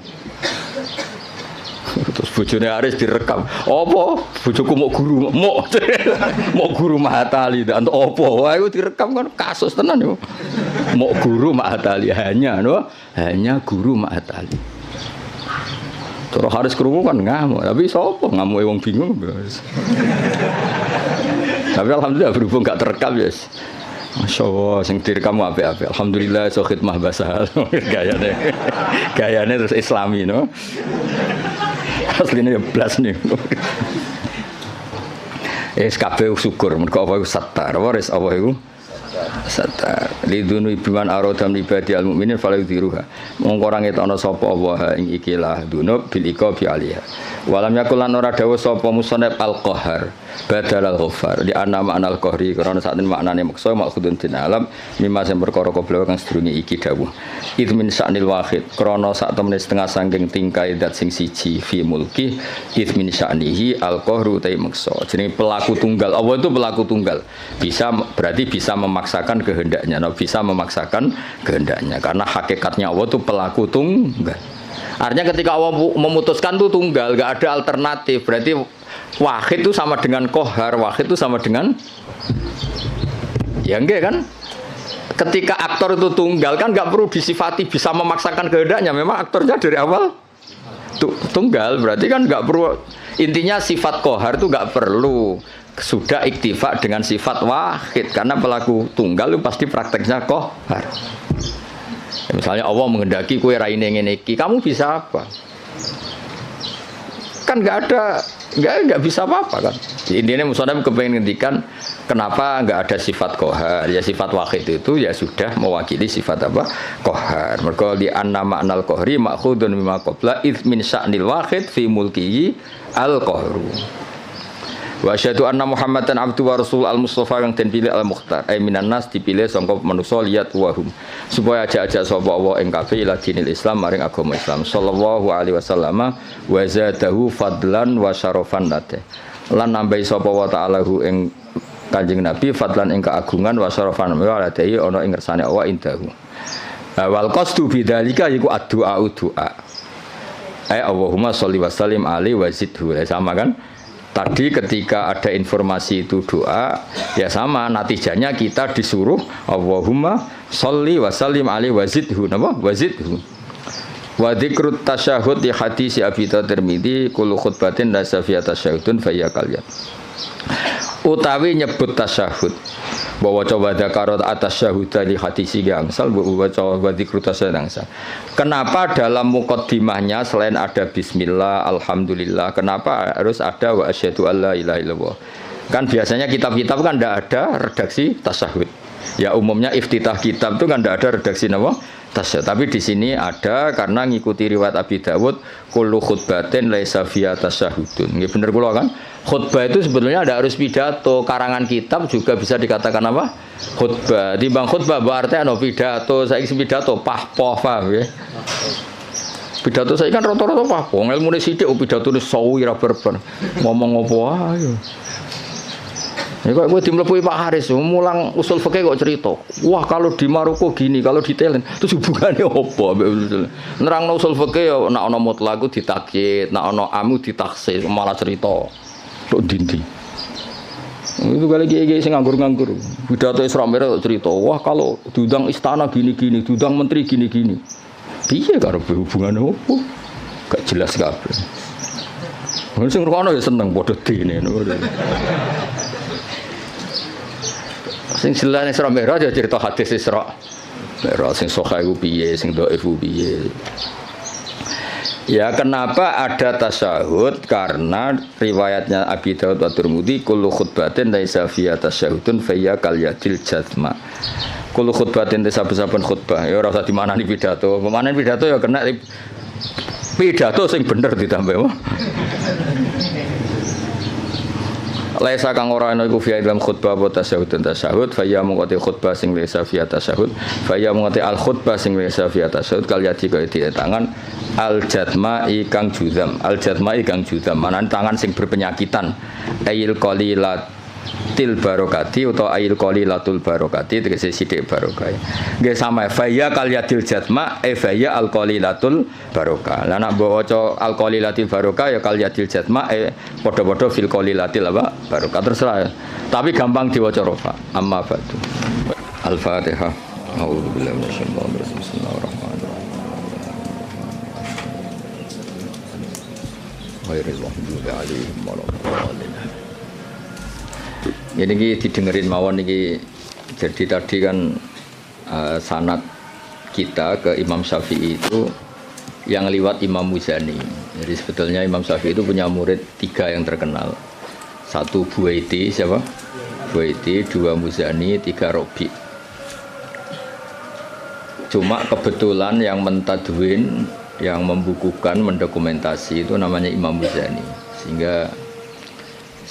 Terus bojone Aris direkam. Apa? Bojoku mau guru, mau guru Mahatali ndak entuk apa. Wah iku direkam kan kasus tenan yo. Mau guru Mahatali hanya guru Mahatali. Terus Haris krungu kan ngamuk, tapi sapa ngamuke wong bingung. Tapi alhamdulillah berhubung gak terekam ya. Masyaallah sing direkam apik-apik. Alhamdulillah iso khidmah bahasa gayane terus Islami no. Asline ya blas nih. Kabeh syukur mergo apa iku satar, waris apa iku satar lidunu biman aradam ibadi al mukminin fala yudhiruha mongko ora ngetokno sapa Allah ing ikilah dunub bil iqabi alaiha walam yakul lan ora dawuh sapa musannaf al qahar badal al ghafar di ana makna al qahri karena sak maknane maksa maksudun din alam mimma sing perkara koblo kang sedurunge iki dawuh idmin sa'nil wahid krana sak temene setengah saking tingkai dat sing siji fi mulki idmin sa'nihi al qahru ta maksa jenenge pelaku tunggal Allah itu pelaku tunggal bisa berarti bisa memaksakan kehendaknya, bisa memaksakan kehendaknya karena hakikatnya Allah itu pelaku tunggal. Artinya ketika Allah memutuskan itu tunggal, gak ada alternatif. Berarti wahid itu sama dengan qahar, wahid itu sama dengan ya enggak kan? Ketika aktor itu tunggal kan gak perlu disifati bisa memaksakan kehendaknya. Memang aktornya dari awal tunggal, berarti kan gak perlu. Intinya sifat qahar itu gak perlu. Sudah iktifa dengan sifat wahid karena pelaku tunggal itu pasti prakteknya qahar. Ya, misalnya Allah menghendaki kowe raine ngene iki, kamu bisa apa? Kan enggak ada Enggak bisa apa-apa kan. Intinya Musonab kepengen ngendikan kenapa enggak ada sifat qahar. Ya sifat wahid itu ya sudah mewakili sifat apa? Qahar. Mergo di anna ma'nal qahri ma'khudun mimma qabla id min sya'nil wahid fi mulkihi al-qahru. Wa asyhadu anna Muhammadan abdu wa rasul al-mustafa yang den pilih al-mukhtar. Ai minan nas dipilih sangka manusa liat wahum. Supaya ajak-ajak sapa Allah ing kabeh ila dinil Islam maring agama Islam. Sallallahu alaihi wasallam wa zadahu fadlan wa syarafan late. Lan nambahi sapa wa ta'ala hu ing Kanjeng Nabi fadlan ing keagungan wa syarafan wa late ana ing ngersane Allah indahu. Wal qasdu bidzalika iku addu'a du'a. Ai Allahumma sholli wa sallim alaihi wa zidhu. Sama kan? Tadi ketika ada informasi itu doa, ya sama natijanya kita disuruh Allahumma sholli wa sallim alaihi wa zidhu, napa? Wa zidhu. Wa dzikrut tasyahhud di hadis Abi Tirmidzi kullu khutbatin la safiya tasyahhudun fa ya kalyan. Utawi nyebut tasyahud bahwa coba dakarat atas syahudah di hadis gangsal bahwa coba dzikrut tasyahud gangsal. Kenapa dalam muqaddimahnya selain ada bismillah, alhamdulillah, kenapa harus ada wa asyhadu alla ilaha illallah? Kan biasanya kitab-kitab kan tidak ada redaksi tasyahud. Ya umumnya iftitah kitab itu kan tidak ada redaksi nama tasyahud. Tapi di sini ada karena ngikuti riwayat Abi Dawud kullu khutbatin laisa fiha tasyahudun. Nggih bener kula kan? Khutbah itu sebetulnya tidak harus pidato, karangan kitab juga bisa dikatakan apa? Khutbah. Timbang khutbah berarti ana pidato, saiki pidato pahpoh paham ya. Pidato saiki kan rata-rata pahpoh, ilmune sithik pidatone sawi ra berber. Ngomong apa ae. Ya kok kowe dimlepuhi Pak Haris, mulang usul fikih kok cerita. Wah, kalau di Maroko gini, kalau di Thailand, terus hubungannya apa? Nerangno usul fikih ya nek ana mutlaq ditakyid, nek ana amu ditaksis, malah cerita. Tok dindi. Itu kali kiai sing nganggur-nganggur. Pidato Isra Mi'raj cerita, wah kalau diundang istana gini-gini, diundang menteri gini-gini. Piye karo hubungannya apa? Gak jelas kabeh. Wong sing ngrungokno ya seneng padha dene. Sing jelas Isra Mi'raj ya cerita hadis Isra Mi'raj sing sahih ku piye, sing dhaif ku piye. Ya kenapa ada tasyahud? Karena riwayatnya Abi Dawud wa Tirmidzi kullu khutbatin laisa fiha tasyahudun fa hiya kal yadil jazma. Kullu khutbatin saben-saben khutbah ya ora usah dimanani pidato. Pemanen pidato ya kena pidato sing bener ditambah. Laisa kang ora ana iku fi dalam khutbah apa tasyahud fa ya mungkoti khutbah sing laisa fi tasyahud fa ya mungkoti al khutbah sing laisa fi tasyahud kal yadi kaya di tangan al jatma'i kang juzam manan tangan sing berpenyakitan ayil qalilatil barokati utawa ayil qalilatul barokati tegese sithik barokah nggih sama fa ya kal yadil jatma fa ya al qalilatul barokah lan nek waca al qalilatil barokah ya kal yadil jatma padha-padha fil qalilatil apa barokah terserah tapi gampang diwaca rofa amma ba'du al-fatihah a'udzubillahi minasyaitonir rajim bismillahirrahmanirrahim ghairil maghdubi 'alaihim waladdallin. Ini didengerin mawon niki. Jadi tadi kan sanad kita ke Imam Syafi'i itu yang lewat Imam Muzani. Jadi sebetulnya Imam Syafi'i itu punya murid 3 yang terkenal. 1 Buaiti, siapa? Buaiti, 2 Muzani, 3 Robi. Cuma kebetulan yang mentadwin, yang membukukan, mendokumentasi itu namanya Imam Muzani. Sehingga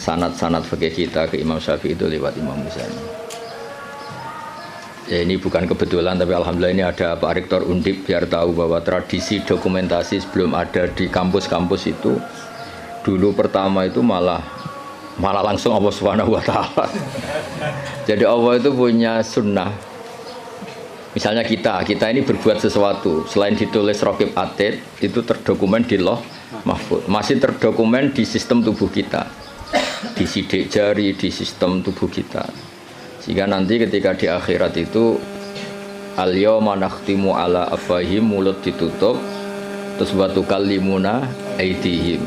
sanad-sanad fikih kita ke Imam Syafi'i itu lewat Imam Muzani. Ya ini bukan kebetulan, tapi alhamdulillah ini ada Pak Rektor Undip biar tahu bahwa tradisi dokumentasi sebelum ada di kampus-kampus itu dulu pertama itu malah langsung Allah Subhanahu wa taala. Jadi Allah itu punya sunnah. Misalnya kita ini berbuat sesuatu selain ditulis Raqib Atid itu terdokumen di Lauh Mahfuz, masih terdokumen di sistem tubuh kita, di sidik jari, di sistem tubuh kita, sehingga nanti ketika di akhirat itu al-yawma nakhtimu ala afwahihim, mulut ditutup, terus wa tukallimuna aydihim,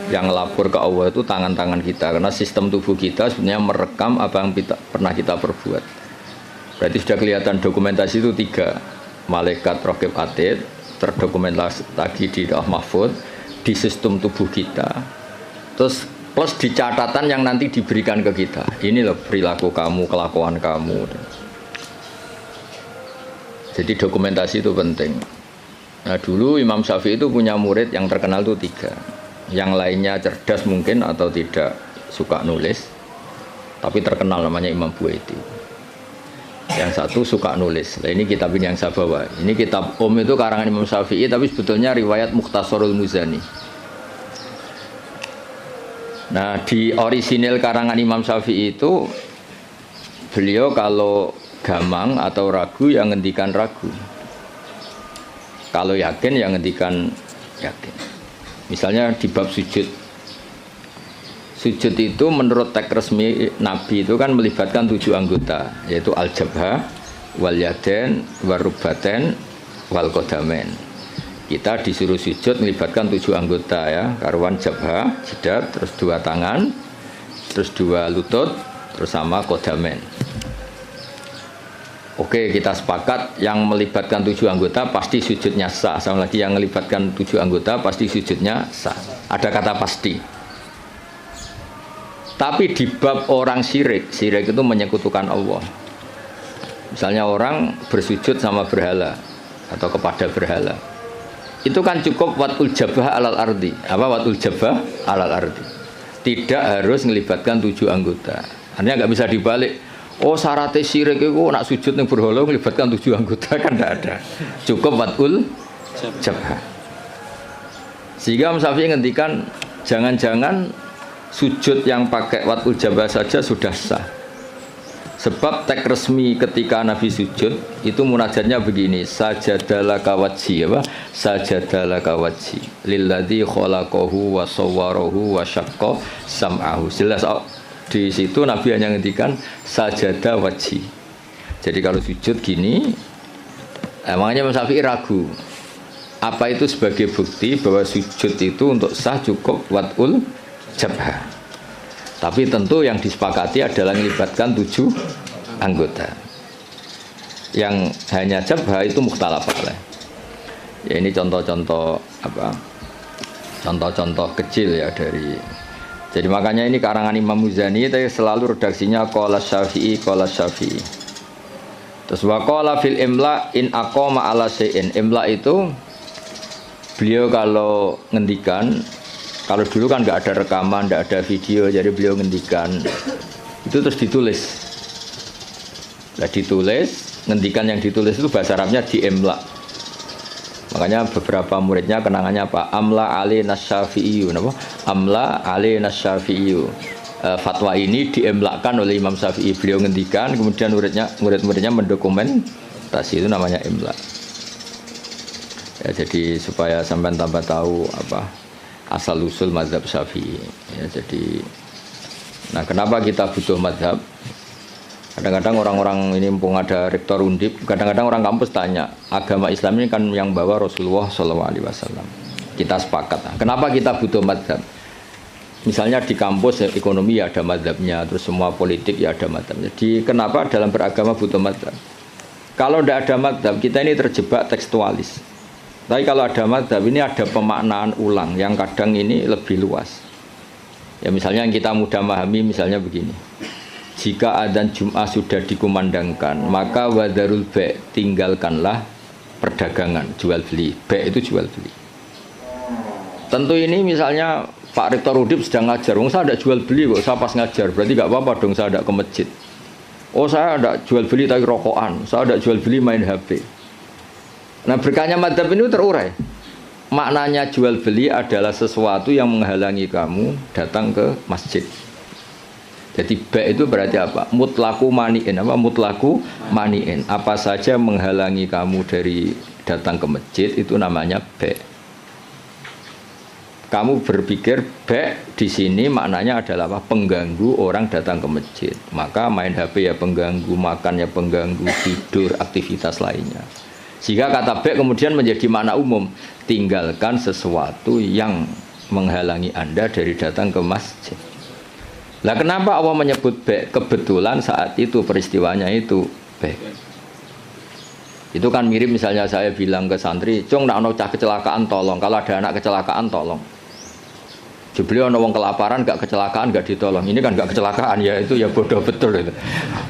yang lapor ke Allah itu tangan-tangan kita, karena sistem tubuh kita sebenarnya merekam apa yang pernah kita perbuat. Berarti sudah kelihatan dokumentasi itu 3. Malaikat Raqib Atid terdokumentasi lagi di Lauh Mahfuz, di sistem tubuh kita. Terus plus di catatan yang nanti diberikan ke kita. Ini loh perilaku kamu, kelakuan kamu. Jadi dokumentasi itu penting. Nah dulu Imam Syafi'i itu punya murid yang terkenal itu 3. Yang lainnya cerdas mungkin atau tidak suka nulis, tapi terkenal namanya Imam Buaiti. Yang satu suka nulis. Nah ini kitab ini yang saya bawa. Ini kitab itu karangan Imam Syafi'i, tapi sebetulnya riwayat Mukhtasarul Muzani. Nah di orisinil karangan Imam Syafi'i itu beliau kalau gamang atau ragu yang ngendikan ragu, kalau yakin yang ngendikan yakin. Misalnya di bab sujud itu menurut teks resmi Nabi itu kan melibatkan 7 anggota, yaitu al-jabha, wal yaden, warubaten, wal qadamen. Kita disuruh sujud melibatkan 7 anggota ya, karuan jabha, jidat, terus 2 tangan, terus 2 lutut, terus sama qadamen. Oke, kita sepakat yang melibatkan 7 anggota pasti sujudnya sah. Sama lagi yang melibatkan 7 anggota pasti sujudnya sah. Ada kata pasti. Tapi di bab orang syirik itu menyekutukan Allah. Misalnya orang bersujud sama berhala atau kepada berhala. Itu kan cukup watul jabah alal ardi. Apa watul jabah alal ardi? Tidak harus melibatkan 7 anggota. Artinya nggak bisa dibalik. Oh syaratnya syirik itu nak sujud yang berhala melibatkan 7 anggota kan tidak ada. Cukup watul jabah. Sehingga Imam Syafi'i ngendikan jangan-jangan sujud yang pakai watul jabah saja sudah sah. Sebab teks resmi ketika Nabi sujud itu munajatnya begini, sajadalaka wajhi apa? Sajadalaka wajhi lilladzi khalaqahu wa sawwarahu wa syaqqa sam'ahu. Jelas di situ Nabi hanya ngendikan sajada wajhi. Jadi kalau sujud gini, makanya Imam Syafi'i ragu. Apa itu sebagai bukti bahwa sujud itu untuk sah cukup watul jabha. Tapi tentu yang disepakati adalah melibatkan 7 anggota. Yang hanya jabha itu mukhtalaf alaih. Ya ini contoh-contoh apa? Contoh-contoh kecil ya dari. Jadi makanya ini karangan Imam Muzani itu selalu redaksinya qala Syafi'i qala Syafi'i. Terus wa qala fil imla in aqama ala syai'in. Imla itu beliau kalau ngendikan, kalau dulu kan nggak ada rekaman, nggak ada video, jadi beliau ngendikan itu terus ditulis. Nah ditulis, ngendikan yang ditulis itu bahasa Arabnya di imla. Makanya beberapa muridnya kenangannya apa? Amla ali nasyafi'iyu, apa? Amla ali nasyafi'iyu. Fatwa ini diemlakkan oleh Imam Syafi'i. Beliau ngendikan, kemudian murid-muridnya mendokumentasi, itu namanya imla. Ya, jadi supaya sampai tambah tahu apa asal usul mazhab Syafi'i. Ya, jadi, nah kenapa kita butuh mazhab? Kadang-kadang orang-orang ini mumpung ada rektor Undip, kadang-kadang orang kampus tanya, agama Islam ini kan yang bawa Rasulullah SAW. Kita sepakat. Kenapa kita butuh mazhab? Misalnya di kampus ya, ekonomi ya ada mazhabnya, terus semua politik ya ada mazhabnya. Jadi kenapa dalam beragama butuh mazhab? Kalau tidak ada mazhab, kita ini terjebak tekstualis. Tapi kalau ada mazhab ini ada pemaknaan ulang yang kadang ini lebih luas. Ya misalnya yang kita mudah memahami misalnya begini. Jika adzan Jum'ah sudah dikumandangkan, maka wadarul ba' tinggalkanlah perdagangan, jual beli. Ba' itu jual beli. Tentu ini misalnya Pak Rektor Udip sedang ngajar, saya tidak jual beli kok, saya pas ngajar, berarti nggak apa-apa dong saya tidak ke masjid. Oh saya tidak jual beli tapi rokokan, saya tidak jual beli main HP. Nah berkahnya madzhab ini terurai. Maknanya jual beli adalah sesuatu yang menghalangi kamu datang ke masjid. Jadi ba' itu berarti apa? Mutlaku mani'in. Apa mutlaku mani'in? Apa saja menghalangi kamu dari datang ke masjid itu namanya ba'. Kamu berpikir ba' di sini maknanya adalah apa? Pengganggu orang datang ke masjid. Maka main HP ya pengganggu, makan ya pengganggu, tidur, aktivitas lainnya. Sehingga kata ba' kemudian menjadi makna umum. Tinggalkan sesuatu yang menghalangi Anda dari datang ke masjid. Lah kenapa Allah menyebut ba'? Kebetulan saat itu peristiwanya itu ba'. Itu kan mirip misalnya saya bilang ke santri, "Cung, nak ono cah kecelakaan tolong. Kalau ada anak kecelakaan tolong." Jebule ana wong kelaparan gak kecelakaan gak ditolong. Ini kan gak kecelakaan ya itu ya bodoh betul itu.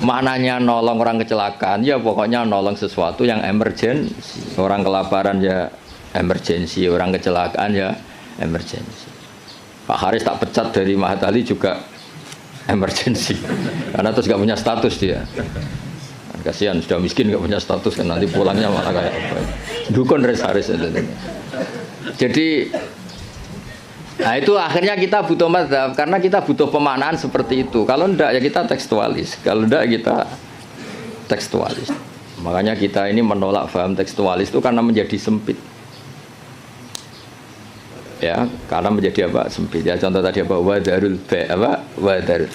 Maknanya nolong orang kecelakaan ya pokoknya nolong sesuatu yang emergensi. Orang kelaparan ya emergensi, orang kecelakaan ya emergensi. Pak Haris tak pecat dari Mahatali juga emergensi. Karena terus gak punya status dia. Kasihan sudah miskin gak punya status kan nanti pulangnya malah kayak apa. Dukun Haris. Jadi nah itu akhirnya kita butuh mazhab karena kita butuh pemaknaan seperti itu. Kalau enggak ya kita tekstualis. Kalau enggak kita tekstualis. Makanya kita ini menolak paham tekstualis itu karena menjadi sempit. Ya, karena menjadi apa? Sempit. Ya contoh tadi apa? Wadarul wadarul.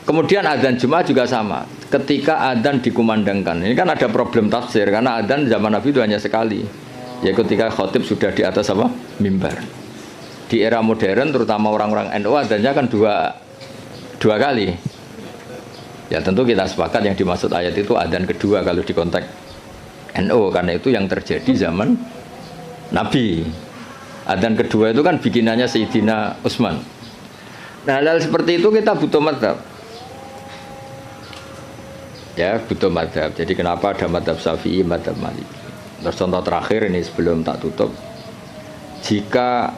Kemudian adzan Jumat juga sama. Ketika adzan dikumandangkan. Ini kan ada problem tafsir karena adzan zaman Nabi itu hanya sekali. Ya ketika khotib sudah di atas apa? Mimbar. Di era modern terutama orang-orang NU adanya kan dua kali. Ya tentu kita sepakat yang dimaksud ayat itu adzan kedua kalau di konteks NU karena itu yang terjadi zaman Nabi. Adzan kedua itu kan bikinannya Sayyidina Utsman. Nah hal seperti itu kita butuh mazhab. Ya butuh mazhab. Jadi kenapa ada mazhab Syafi'i, mazhab Maliki. Terus contoh terakhir ini sebelum tak tutup. Jika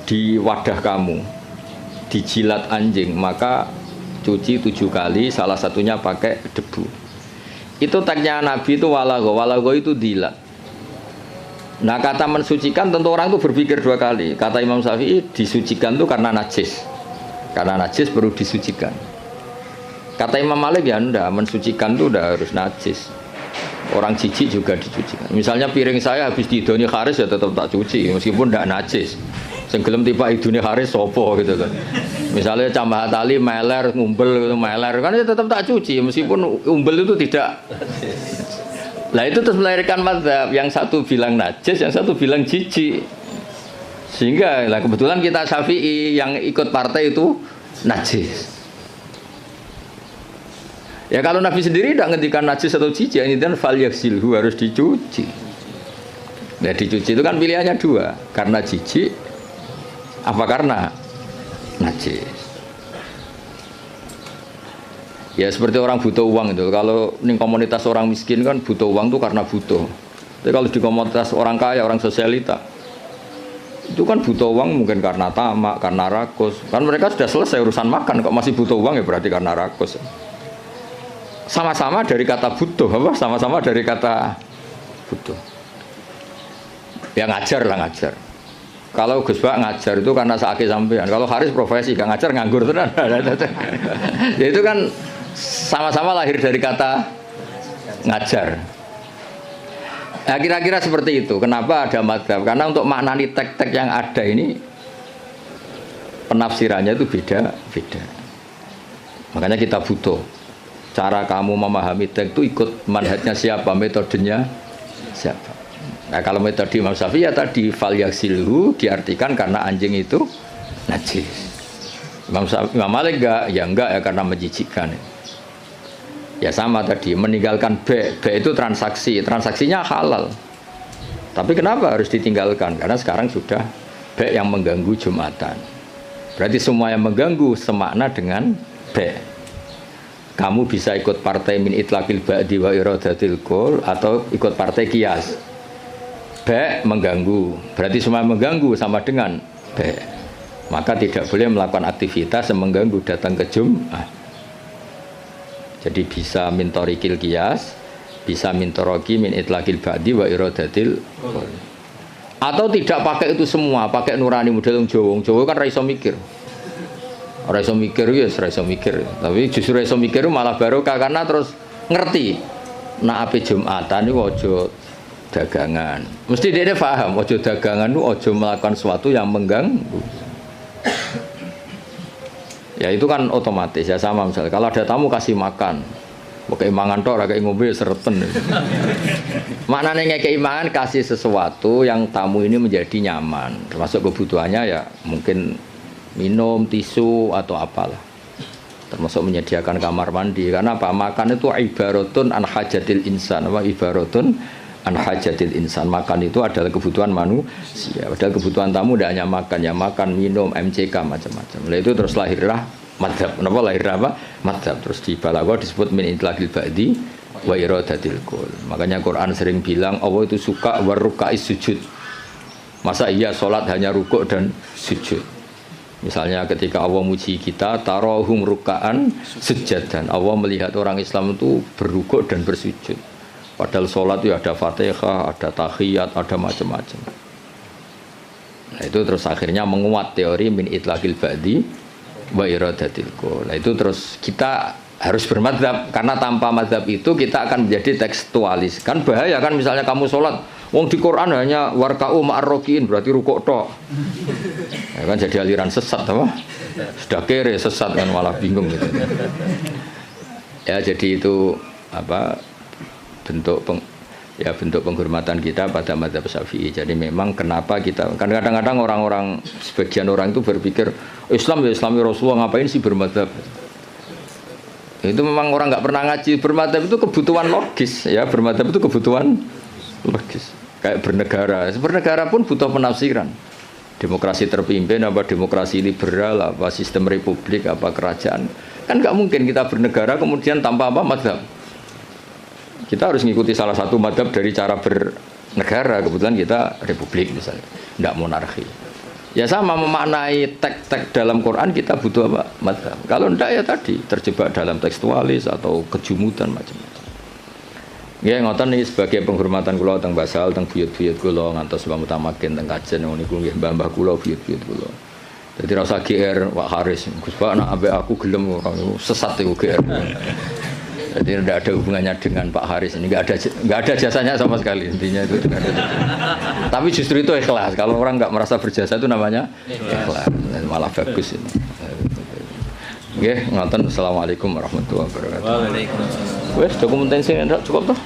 di wadah kamu dijilat anjing maka cuci 7 kali, salah satunya pakai debu. Itu tagnya Nabi itu walago itu dilat. Nah kata mensucikan tentu orang itu berpikir 2 kali. Kata Imam Syafi'i disucikan itu karena najis perlu disucikan. Kata Imam Malik ya enggak, mensucikan itu udah harus najis. Orang jijik juga dicucikan. Misalnya piring saya habis didoni Haris ya tetap tak cuci meskipun enggak najis. Senggelem tiba idune Haris sopo gitu kan. Misalnya Cambah Tali meler ngumbel gitu meler kan ya tetap tak cuci meskipun umbel itu tidak. Lah itu terus melahirkan mazhab yang satu bilang najis, yang satu bilang jijik. Sehingga lah kebetulan kita Syafi'i yang ikut partai itu najis. Ya kalau Nabi sendiri tidak ngendikan najis atau jijik, ini dan fal yaksilhu harus dicuci. Nah dicuci itu kan pilihannya 2, karena jijik apa karena najis. Ya seperti orang butuh uang itu. Kalau di komunitas orang miskin kan butuh uang itu karena butuh. Tapi kalau di komunitas orang kaya, orang sosialita itu kan butuh uang mungkin karena tamak, karena rakus. Kan mereka sudah selesai urusan makan, kok masih butuh uang ya berarti karena rakus. Sama-sama dari kata butuh, apa? Sama-sama dari kata butuh. Ya ngajar lah ngajar. Kalau Gus Bak ngajar itu karena sakit sampean. Kalau Haris profesi gak ngajar nganggur tenan. Ya itu kan sama-sama lahir dari kata ngajar. Nah kira-kira seperti itu. Kenapa ada mazhab? Karena untuk maknani tek-tek yang ada ini penafsirannya itu beda-beda. Makanya kita butuh cara kamu memahami tek itu ikut manhajnya siapa, metodenya siapa. Nah kalau metode Imam Syafi'i ya tadi fal yaksilhu diartikan karena anjing itu najis. Imam Malik enggak ya karena menjijikkan. Ya sama tadi meninggalkan B itu transaksinya halal. Tapi kenapa harus ditinggalkan? Karena sekarang sudah B yang mengganggu Jumatan. Berarti semua yang mengganggu semakna dengan B. Kamu bisa ikut partai min itlaqil ba'di wa iradatil qul atau ikut partai qiyas. B mengganggu, berarti semua mengganggu sama dengan B. Maka tidak boleh melakukan aktivitas yang mengganggu datang ke Jumat. Jadi bisa min thoriqil qiyas, bisa min thoroqi min itlaqil ba'di wa iradatil qul. Atau tidak pakai itu semua, pakai nurani model Jawa kan ra iso mikir. Ora iso mikir ya ora iso mikir. Tapi justru iso mikir malah barokah karena terus ngerti. Nah ape Jumatan niku aja dagangan. Mesti dia paham aja dagangan itu aja melakukan sesuatu yang mengganggu. Ya itu kan otomatis ya sama misalnya kalau ada tamu kasih makan. Pakai mangan tok ora kayak ngombe sereten. Maknanya ngekei mangan kasih sesuatu yang tamu ini menjadi nyaman. Termasuk kebutuhannya ya mungkin minum, tisu atau apalah. Termasuk menyediakan kamar mandi karena apa? Makan itu ibaratun an hajatil insan, apa ibaratun an hajatil insan. Makan itu adalah kebutuhan manusia. Padahal kebutuhan tamu tidak hanya makan, ya makan, minum, MCK macam-macam. Nah itu terus lahirlah madzhab. Kenapa lahir apa? Madzhab. Terus di balaghah disebut min itlaqil ba'di wa iradatil kul. Makanya Quran sering bilang Allah itu suka warukais sujud. Masa iya sholat hanya rukuk dan sujud? Misalnya ketika Allah muji kita, tarahum ruka'an sujadan. Allah melihat orang Islam itu berrukuk dan bersujud. Padahal sholat itu ada Fatihah, ada tahiyat, ada macam-macam. Nah itu terus akhirnya menguat teori min itlaqil ba'di wa iradatil kul. Nah itu terus kita harus bermadzhab, karena tanpa madzhab itu kita akan menjadi tekstualis. Kan bahaya kan misalnya kamu sholat, wong di Quran hanya warka'u ma'arrokiin, berarti rukuk tok. Ya kan jadi aliran sesat apa? Sudah kere sesat kan malah bingung gitu. Ya jadi itu apa bentuk penghormatan kita pada madzhab Syafi'i. Jadi memang kenapa kita kan kadang-kadang orang-orang sebagian orang itu berpikir Islam ya Islami Rasulullah, ngapain sih bermadzhab? Itu memang orang nggak pernah ngaji. Bermadzhab itu kebutuhan logis ya, bermadzhab itu kebutuhan logis. Kayak bernegara pun butuh penafsiran. Demokrasi terpimpin apa demokrasi liberal, apa sistem republik, apa kerajaan. Kan nggak mungkin kita bernegara kemudian tanpa apa madzhab. Kita harus mengikuti salah satu madzhab dari cara bernegara. Kebetulan kita republik misalnya, nggak monarki. Ya sama memaknai teks-teks dalam Quran kita butuh apa? Madzhab. Kalau enggak ya tadi terjebak dalam tekstualis atau kejumutan macam-macam. Ya ngoten niki sebagai penghormatan kula teng Basal, teng buyut-buyut kula ngantos Mbah Mutamakin teng Kajen niku nggih mbah-mbah kula buyut-buyut kula. Dadi ra usah GR Pak Haris. Gus Pak nek ambek aku gelem ora sesat iku GR. Jadi tidak ada hubungannya dengan Pak Haris ini, nggak ada jasanya sama sekali, intinya itu tidak ada. Tapi justru itu ikhlas. Kalau orang nggak merasa berjasa itu namanya ikhlas, malah bagus ini. Oke, ngoten. Assalamualaikum warahmatullahi wabarakatuh. Waalaikumsalam. Wes dokumentasi cukup tuh.